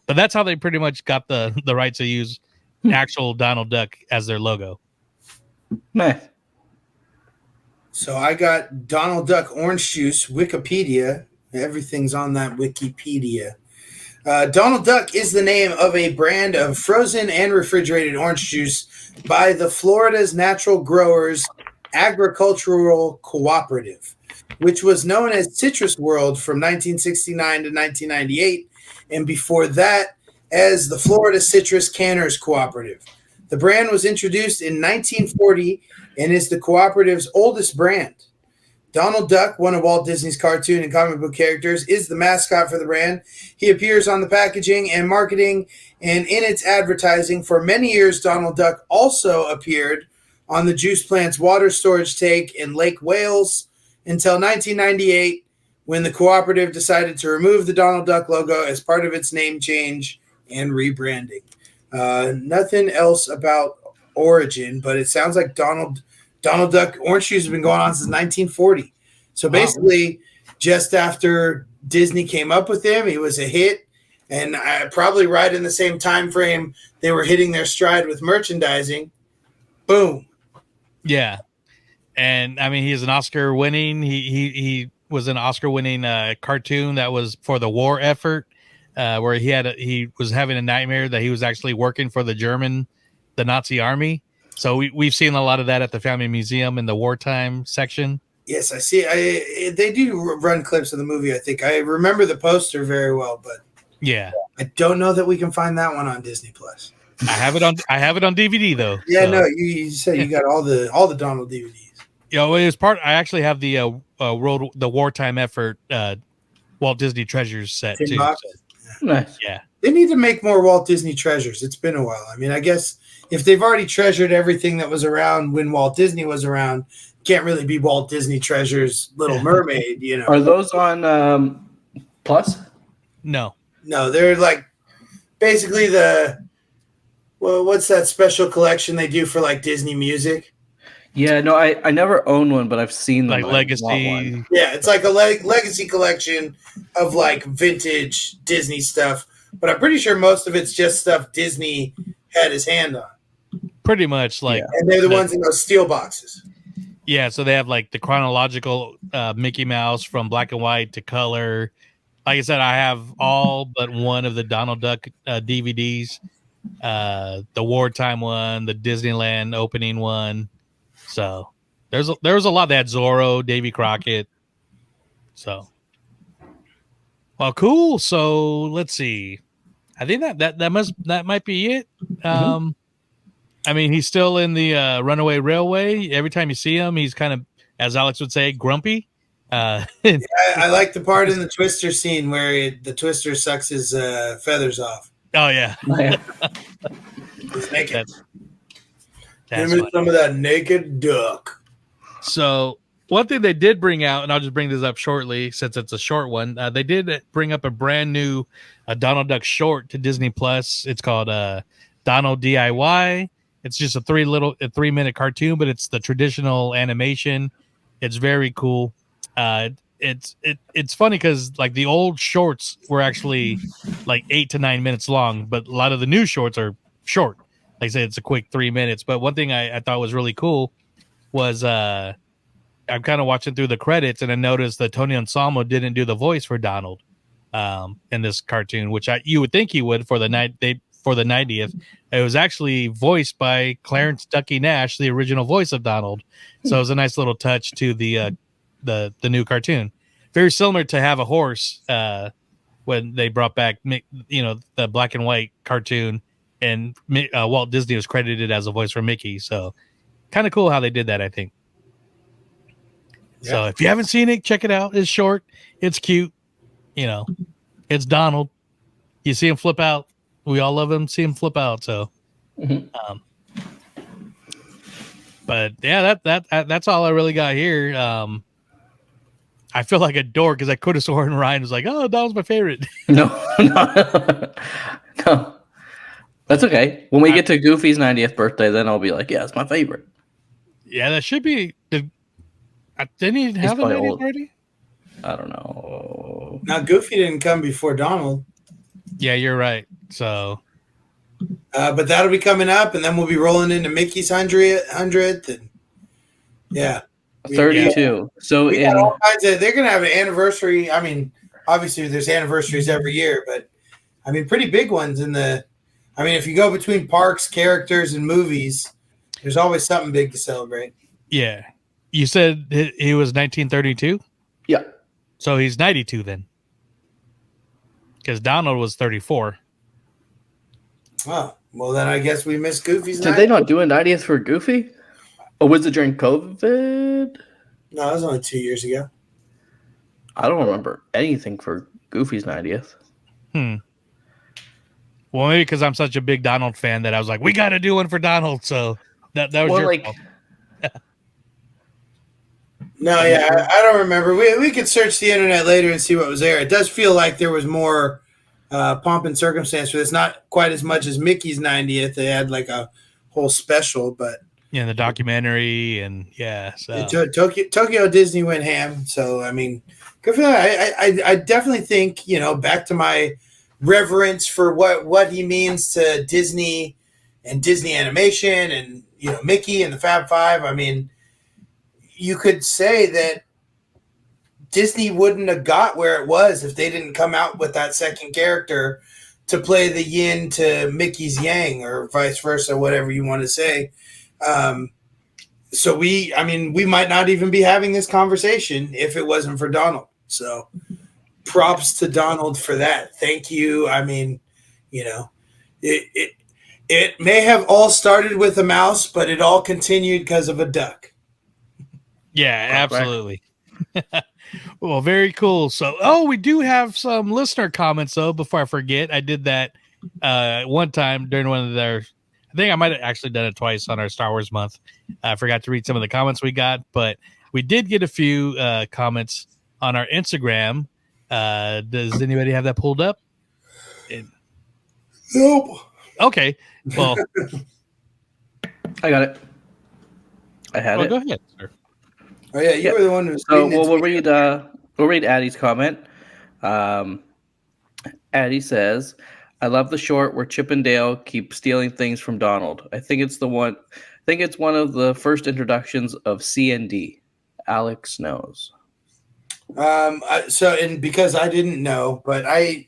Speaker 11: that's how they pretty much got the rights to use actual Donald Duck as their logo.
Speaker 10: Nice.
Speaker 12: So I got Donald Duck orange juice, Wikipedia. Everything's on that Wikipedia. Donald Duck is the name of a brand of frozen and refrigerated orange juice by the Florida's Natural Growers Agricultural Cooperative, which was known as Citrus World from 1969 to 1998, and before that as the Florida Citrus Canners Cooperative. The brand was introduced in 1940 and is the cooperative's oldest brand. Donald Duck, one of Walt Disney's cartoon and comic book characters, is the mascot for the brand. He appears on the packaging and marketing and in its advertising. For many years, Donald Duck also appeared on the juice plant's water storage tank in Lake Wales until 1998, when the cooperative decided to remove the Donald Duck logo as part of its name change and rebranding. Nothing else about origin, but it sounds like Donald Duck orange juice has been going on since 1940. So basically, just after Disney came up with him, he was a hit, and probably right in the same time frame they were hitting their stride with merchandising. Boom.
Speaker 11: Yeah, and I mean, he's an Oscar-winning. He was an Oscar-winning cartoon that was for the war effort, where he was having a nightmare that he was actually working for the Nazi army. So we've seen a lot of that at the Family Museum in the wartime section.
Speaker 12: Yes, I see. They do run clips of the movie. I think I remember the poster very well, but
Speaker 11: Yeah,
Speaker 12: I don't know that we can find that one on Disney Plus.
Speaker 11: I have it on DVD though.
Speaker 12: Yeah,
Speaker 11: so.
Speaker 12: no, you said you got all the Donald DVDs.
Speaker 11: You know, it was part. I actually have the wartime effort Walt Disney Treasures set
Speaker 12: Tin
Speaker 11: too.
Speaker 12: boxes.
Speaker 10: Nice.
Speaker 11: Yeah,
Speaker 12: They need to make more Walt Disney Treasures. It's been a while. I mean, I guess if they've already treasured everything that was around when Walt Disney was around, can't really be Walt Disney Treasures Little Mermaid, you know.
Speaker 10: Are those on Plus?
Speaker 11: no,
Speaker 12: They're like basically what's that special collection they do for like Disney music?
Speaker 10: Yeah, no, I never owned one, but I've seen them.
Speaker 11: like
Speaker 10: I want one.
Speaker 11: Legacy.
Speaker 12: Yeah, it's like a legacy collection of like vintage Disney stuff, but I'm pretty sure most of it's just stuff Disney had his hand on.
Speaker 11: Pretty much like,
Speaker 12: And they're the ones in those steel boxes.
Speaker 11: yeah. So they have like the chronological Mickey Mouse from black and white to color. Like I said, I have all but one of the Donald Duck DVDs, the wartime one, the Disneyland opening one. So there was a lot. They had Zorro, Davy Crockett. So, well, cool. So let's see. I think that might be it. I mean, he's still in the Runaway Railway. Every time you see him, he's kind of, as Alex would say, grumpy.
Speaker 12: I like the part in the Twister scene where the Twister sucks his feathers off.
Speaker 11: Oh yeah,
Speaker 12: He's naked.
Speaker 11: That's
Speaker 12: Give me some of that naked duck.
Speaker 11: So one thing they did bring out, and I'll just bring this up shortly since it's a short one. They did bring up a brand new Donald Duck short to Disney Plus. It's called Donald DIY. It's just a 3-minute cartoon, but it's the traditional animation. It's very cool. It's funny because like the old shorts were actually like 8 to 9 minutes long, but a lot of the new shorts are short. Like I said, it's a quick 3 minutes. But one thing I thought was really cool was I'm kind of watching through the credits and I noticed that Tony Anselmo didn't do the voice for Donald in this cartoon, which you would think he would for the 90th. It was actually voiced by Clarence Ducky Nash, the original voice of Donald. So it was a nice little touch to the new cartoon. Very similar to Have a Horse when they brought back the black and white cartoon. And Walt Disney was credited as a voice for Mickey. So kind of cool how they did that, I think. Yeah. So if you haven't seen it, check it out. It's short. It's cute. It's Donald. You see him flip out. We all love him. See him flip out. So, but yeah, that's all I really got here. I feel like a dork because I could have sworn Ryan was like, "Oh, Donald's my favorite."
Speaker 10: No. That's okay. When we get to Goofy's 90th birthday, then I'll be like, yeah, it's my favorite.
Speaker 11: Yeah, that should be. Didn't he have a 90th already?
Speaker 10: I don't know.
Speaker 12: Now, Goofy didn't come before Donald.
Speaker 11: Yeah, you're right. So,
Speaker 12: but that'll be coming up, and then we'll be rolling into Mickey's 100th, and yeah,
Speaker 10: 32. So
Speaker 12: got all kinds of. They're gonna have an anniversary. I mean, obviously, there's anniversaries every year, but I mean, pretty big ones in the. I mean, if you go between parks, characters, and movies, there's always something big to celebrate.
Speaker 11: Yeah. You said he was 1932?
Speaker 10: Yeah.
Speaker 11: So he's 92 then. Because Donald was 34.
Speaker 12: Oh, well, then I guess we missed Goofy's 90th.
Speaker 10: Did they not do a 90th for Goofy? Or was it during COVID?
Speaker 12: No, it was only 2 years ago.
Speaker 10: I don't remember anything for Goofy's 90th.
Speaker 11: Well, maybe because I'm such a big Donald fan that I was like, we got to do one for Donald. So that was your fault.
Speaker 12: No, yeah, I don't remember. We could search the internet later and see what was there. It does feel like there was more pomp and circumstance for this. Not quite as much as Mickey's 90th. They had like a whole special, but
Speaker 11: yeah, the documentary and yeah. So
Speaker 12: Tokyo Disney went ham. So I mean, good for that. I definitely think back to my reverence for what he means to Disney and Disney animation and Mickey and the Fab Five. I mean, you could say that Disney wouldn't have got where it was if they didn't come out with that second character to play the yin to Mickey's yang or vice versa, whatever you want to say. So we might not even be having this conversation if it wasn't for Donald. So props to Donald for that. Thank you. I mean, it may have all started with a mouse, but it all continued because of a duck.
Speaker 11: Yeah, absolutely. Well, very cool. So, we do have some listener comments though. Before I forget, I did that one time during one of their. I think I might have actually done it twice on our Star Wars month. I forgot to read some of the comments we got, but we did get a few comments on our Instagram. Does anybody have that pulled up?
Speaker 12: Nope.
Speaker 11: Okay. Well,
Speaker 10: I got it. I had it.
Speaker 11: Go ahead, sir.
Speaker 12: Oh yeah, you were the one who was.
Speaker 10: So we'll read Addie's comment. Addie says, "I love the short where Chip and Dale keep stealing things from Donald. I think it's one of the first introductions of C&D. Alex knows."
Speaker 12: And because I didn't know, but I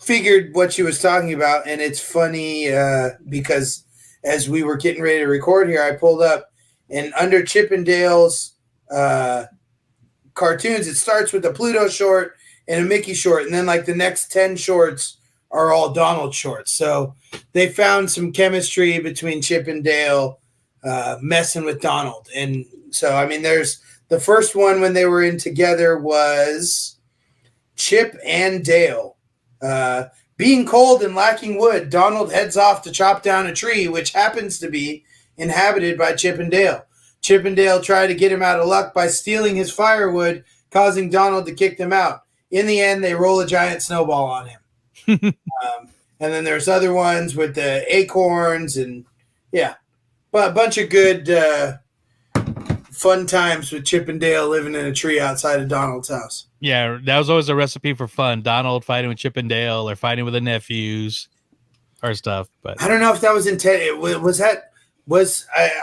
Speaker 12: figured what she was talking about, and it's funny because as we were getting ready to record here, I pulled up, and under Chip and Dale's cartoons, it starts with a Pluto short and a Mickey short, and then like the next 10 shorts are all Donald shorts. So they found some chemistry between Chip and Dale messing with Donald. And so, I mean, there's the first one when they were in together was Chip and Dale. Being cold and lacking wood, Donald heads off to chop down a tree, which happens to be inhabited by Chip and Dale. Chip and Dale try to get him out of luck by stealing his firewood, causing Donald to kick them out. In the end, they roll a giant snowball on him. And then there's other ones with the acorns and but a bunch of good fun times with Chip and Dale living in a tree outside of Donald's house.
Speaker 11: Yeah, that was always a recipe for fun. Donald fighting with Chip and Dale or fighting with the nephews or stuff. But
Speaker 12: I don't know if that was intended.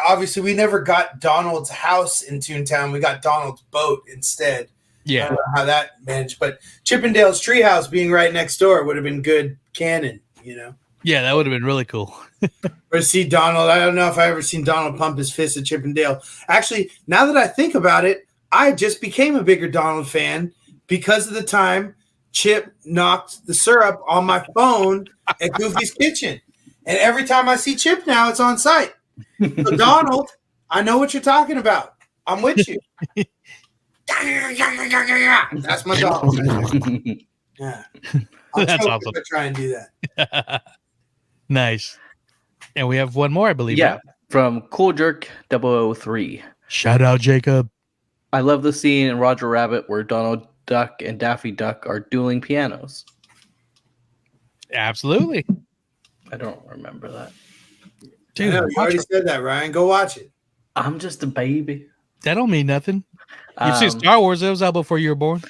Speaker 12: Obviously we never got Donald's house in Toontown. We got Donald's boat instead.
Speaker 11: Yeah,
Speaker 12: I don't know how that managed, but Chip and Dale's treehouse being right next door would have been good canon,
Speaker 11: Yeah, that would have been really cool.
Speaker 12: Or see Donald. I don't know if I ever seen Donald pump his fist at Chip and Dale. Actually, now that I think about it, I just became a bigger Donald fan because of the time Chip knocked the syrup on my phone at Goofy's Kitchen. And every time I see Chip now, it's on site. So Donald, I know what you're talking about. I'm with you. That's my dog. Yeah.
Speaker 11: That's awesome.
Speaker 12: Try and do that.
Speaker 11: Nice. And we have one more, I believe.
Speaker 10: Yeah,
Speaker 11: right?
Speaker 10: from Cool Jerk 003.
Speaker 11: Shout out, Jacob.
Speaker 10: I love the scene in Roger Rabbit where Donald Duck and Daffy Duck are dueling pianos.
Speaker 11: Absolutely.
Speaker 10: I don't remember that.
Speaker 12: Dude, you already said that, Ryan. Go watch it.
Speaker 10: I'm just a baby.
Speaker 11: That don't mean nothing. You've seen Star Wars. It was out before you were born.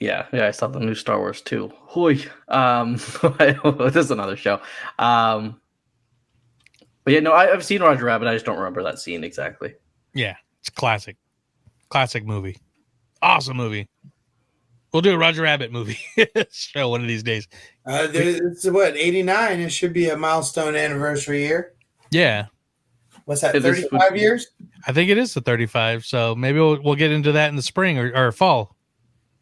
Speaker 10: Yeah, I saw the new Star Wars too. Hoi. This is another show. But yeah, no, I've seen Roger Rabbit. I just don't remember that scene exactly.
Speaker 11: Yeah, it's classic. Classic movie. Awesome movie. We'll do a Roger Rabbit movie show one of these days.
Speaker 12: It's what, 89? It should be a milestone anniversary year.
Speaker 11: Yeah.
Speaker 12: What's that, 35 years?
Speaker 11: I think it is the 35. So maybe we'll get into that in the spring or fall.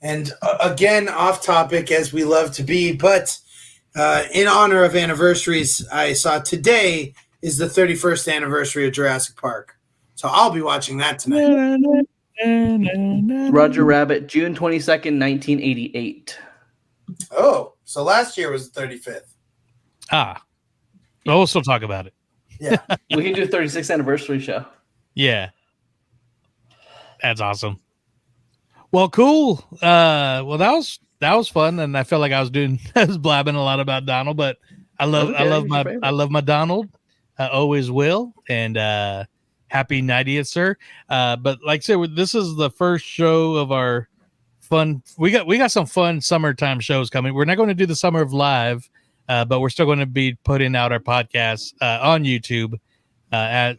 Speaker 12: And again, off topic as we love to be, but in honor of anniversaries, I saw today is the 31st anniversary of Jurassic Park. So I'll be watching that tonight.
Speaker 10: Roger Rabbit, June 22nd, 1988.
Speaker 12: Oh, so last year was the 35th.
Speaker 11: Ah. Well, we'll still talk about it.
Speaker 12: Yeah.
Speaker 10: We can do a 36th anniversary show.
Speaker 11: Yeah. That's awesome. Well, cool. Well, that was fun, and I felt like I was blabbing a lot about Donald, but I love my Donald. I always will, and happy 90th, sir. But like I said, this is the first show of our fun. We got some fun summertime shows coming. We're not going to do the Summer of Live, but we're still going to be putting out our podcasts on YouTube, as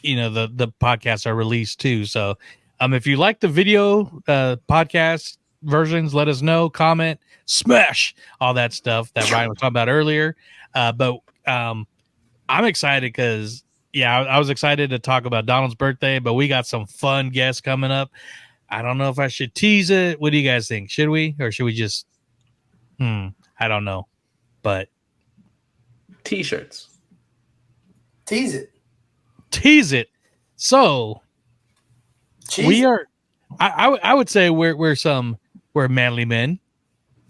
Speaker 11: the podcasts are released too. So, if you like the video podcast versions, let us know. Comment, smash, all that stuff that Ryan was talking about earlier. But I'm excited because, I was excited to talk about Donald's birthday, but we got some fun guests coming up. I don't know if I should tease it. What do you guys think? Should we, or should we just, I don't know, but
Speaker 10: T-shirts.
Speaker 12: Tease it. So we are, I would say we're manly men,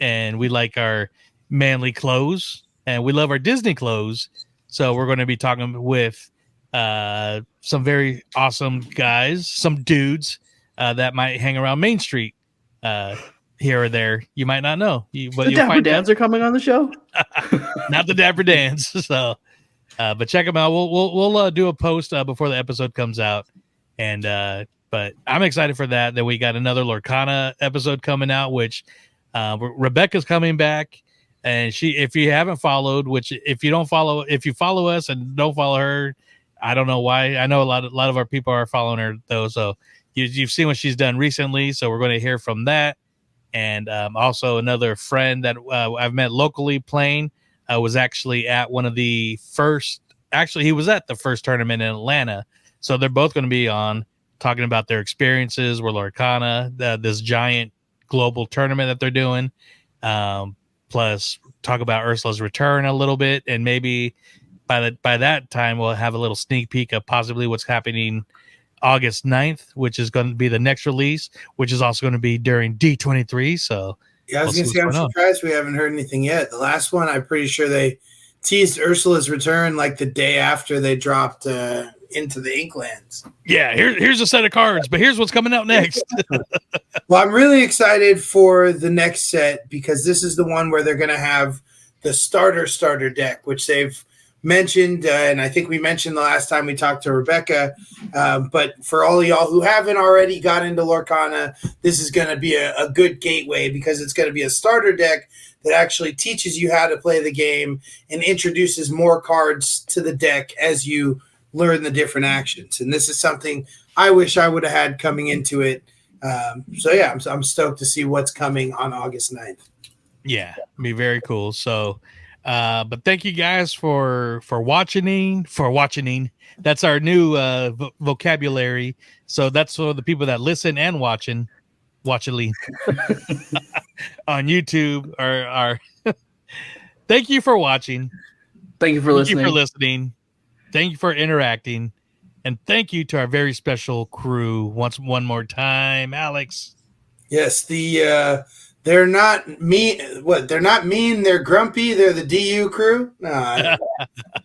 Speaker 12: and we like our manly clothes, and we love our Disney clothes. So we're going to be talking with some very awesome guys, some dudes that might hang around Main Street here or there. You might not know. But
Speaker 10: the Dapper Dans are coming on the show.
Speaker 11: Not the Dapper Dans. So, but check them out. We'll do a post before the episode comes out, and but I'm excited for that. That we got another Lorcana episode coming out, which Rebecca's coming back. And if you haven't followed, if you follow us and don't follow her, I don't know why. I know a lot of our people are following her though. So you've seen what she's done recently. So we're going to hear from that. And also another friend that I've met locally playing was actually at one of the first. Actually, he was at the first tournament in Atlanta. So they're both going to be on talking about their experiences with Lorcana, this giant global tournament that they're doing. Plus talk about Ursula's return a little bit, and maybe by that time we'll have a little sneak peek of possibly what's happening August 9th, which is going to be the next release, which is also going to be during D23. So
Speaker 12: I was going to say, I'm surprised we haven't heard anything yet. The last one, I'm pretty sure they teased Ursula's return like the day after they dropped Into the Inklands.
Speaker 11: Yeah, here's a set of cards, but here's what's coming out next.
Speaker 12: Well, I'm really excited for the next set because this is the one where they're going to have the starter deck, which they've mentioned, and I think we mentioned the last time we talked to Rebecca. But for all of y'all who haven't already got into Lorcana, this is going to be a good gateway because it's going to be a starter deck that actually teaches you how to play the game and introduces more cards to the deck as you learn the different actions. And this is something I wish I would have had coming into it. So yeah, I'm stoked to see what's coming on August 9th.
Speaker 11: Yeah, be very cool. So, but thank you guys for watching. That's our new vocabulary. So that's for the people that listen and watching on YouTube. Are thank you for watching.
Speaker 10: Thank you for
Speaker 11: listening. Thank you for interacting. And thank you to our very special crew one more time, Alex.
Speaker 12: Yes, they're not mean. They're not mean. They're grumpy. They're the DU crew. No,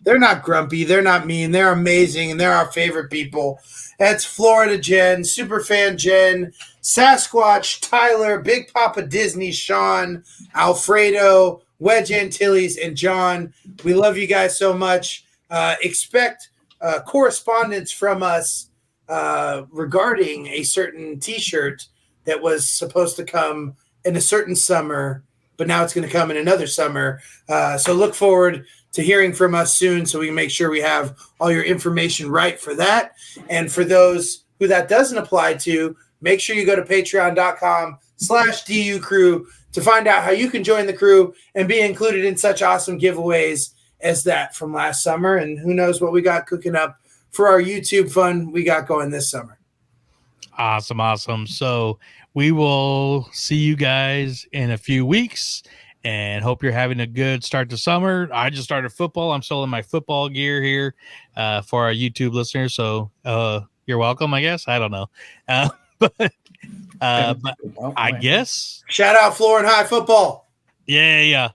Speaker 12: they're not grumpy. They're not mean. They're amazing, and they're our favorite people. That's Florida Jen, Superfan Jen, Sasquatch, Tyler, Big Papa Disney, Sean, Alfredo, Wedge Antilles, and John. We love you guys so much. Expect correspondence from us regarding a certain T-shirt that was supposed to come in a certain summer, but now it's going to come in another summer. So look forward to hearing from us soon so we can make sure we have all your information right for that. And for those who that doesn't apply to, make sure you go to patreon.com/DU crew to find out how you can join the crew and be included in such awesome giveaways as that from last summer. And who knows what we got cooking up for our YouTube fun we got going this summer.
Speaker 11: Awesome. So we will see you guys in a few weeks and hope you're having a good start to summer. I just started football. I'm still in my football gear here for our YouTube listeners. So you're welcome, I guess. I don't know. But I guess.
Speaker 12: Shout out Florida High football.
Speaker 11: Yeah.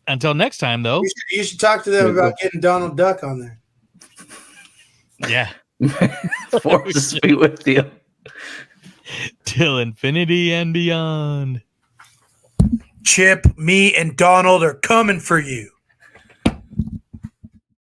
Speaker 11: Until next time, though.
Speaker 12: You should talk to them about getting Donald Duck on there.
Speaker 11: Yeah.
Speaker 10: Force to be with you.
Speaker 11: Till infinity and beyond.
Speaker 12: Chip, me, and Donald are coming for you.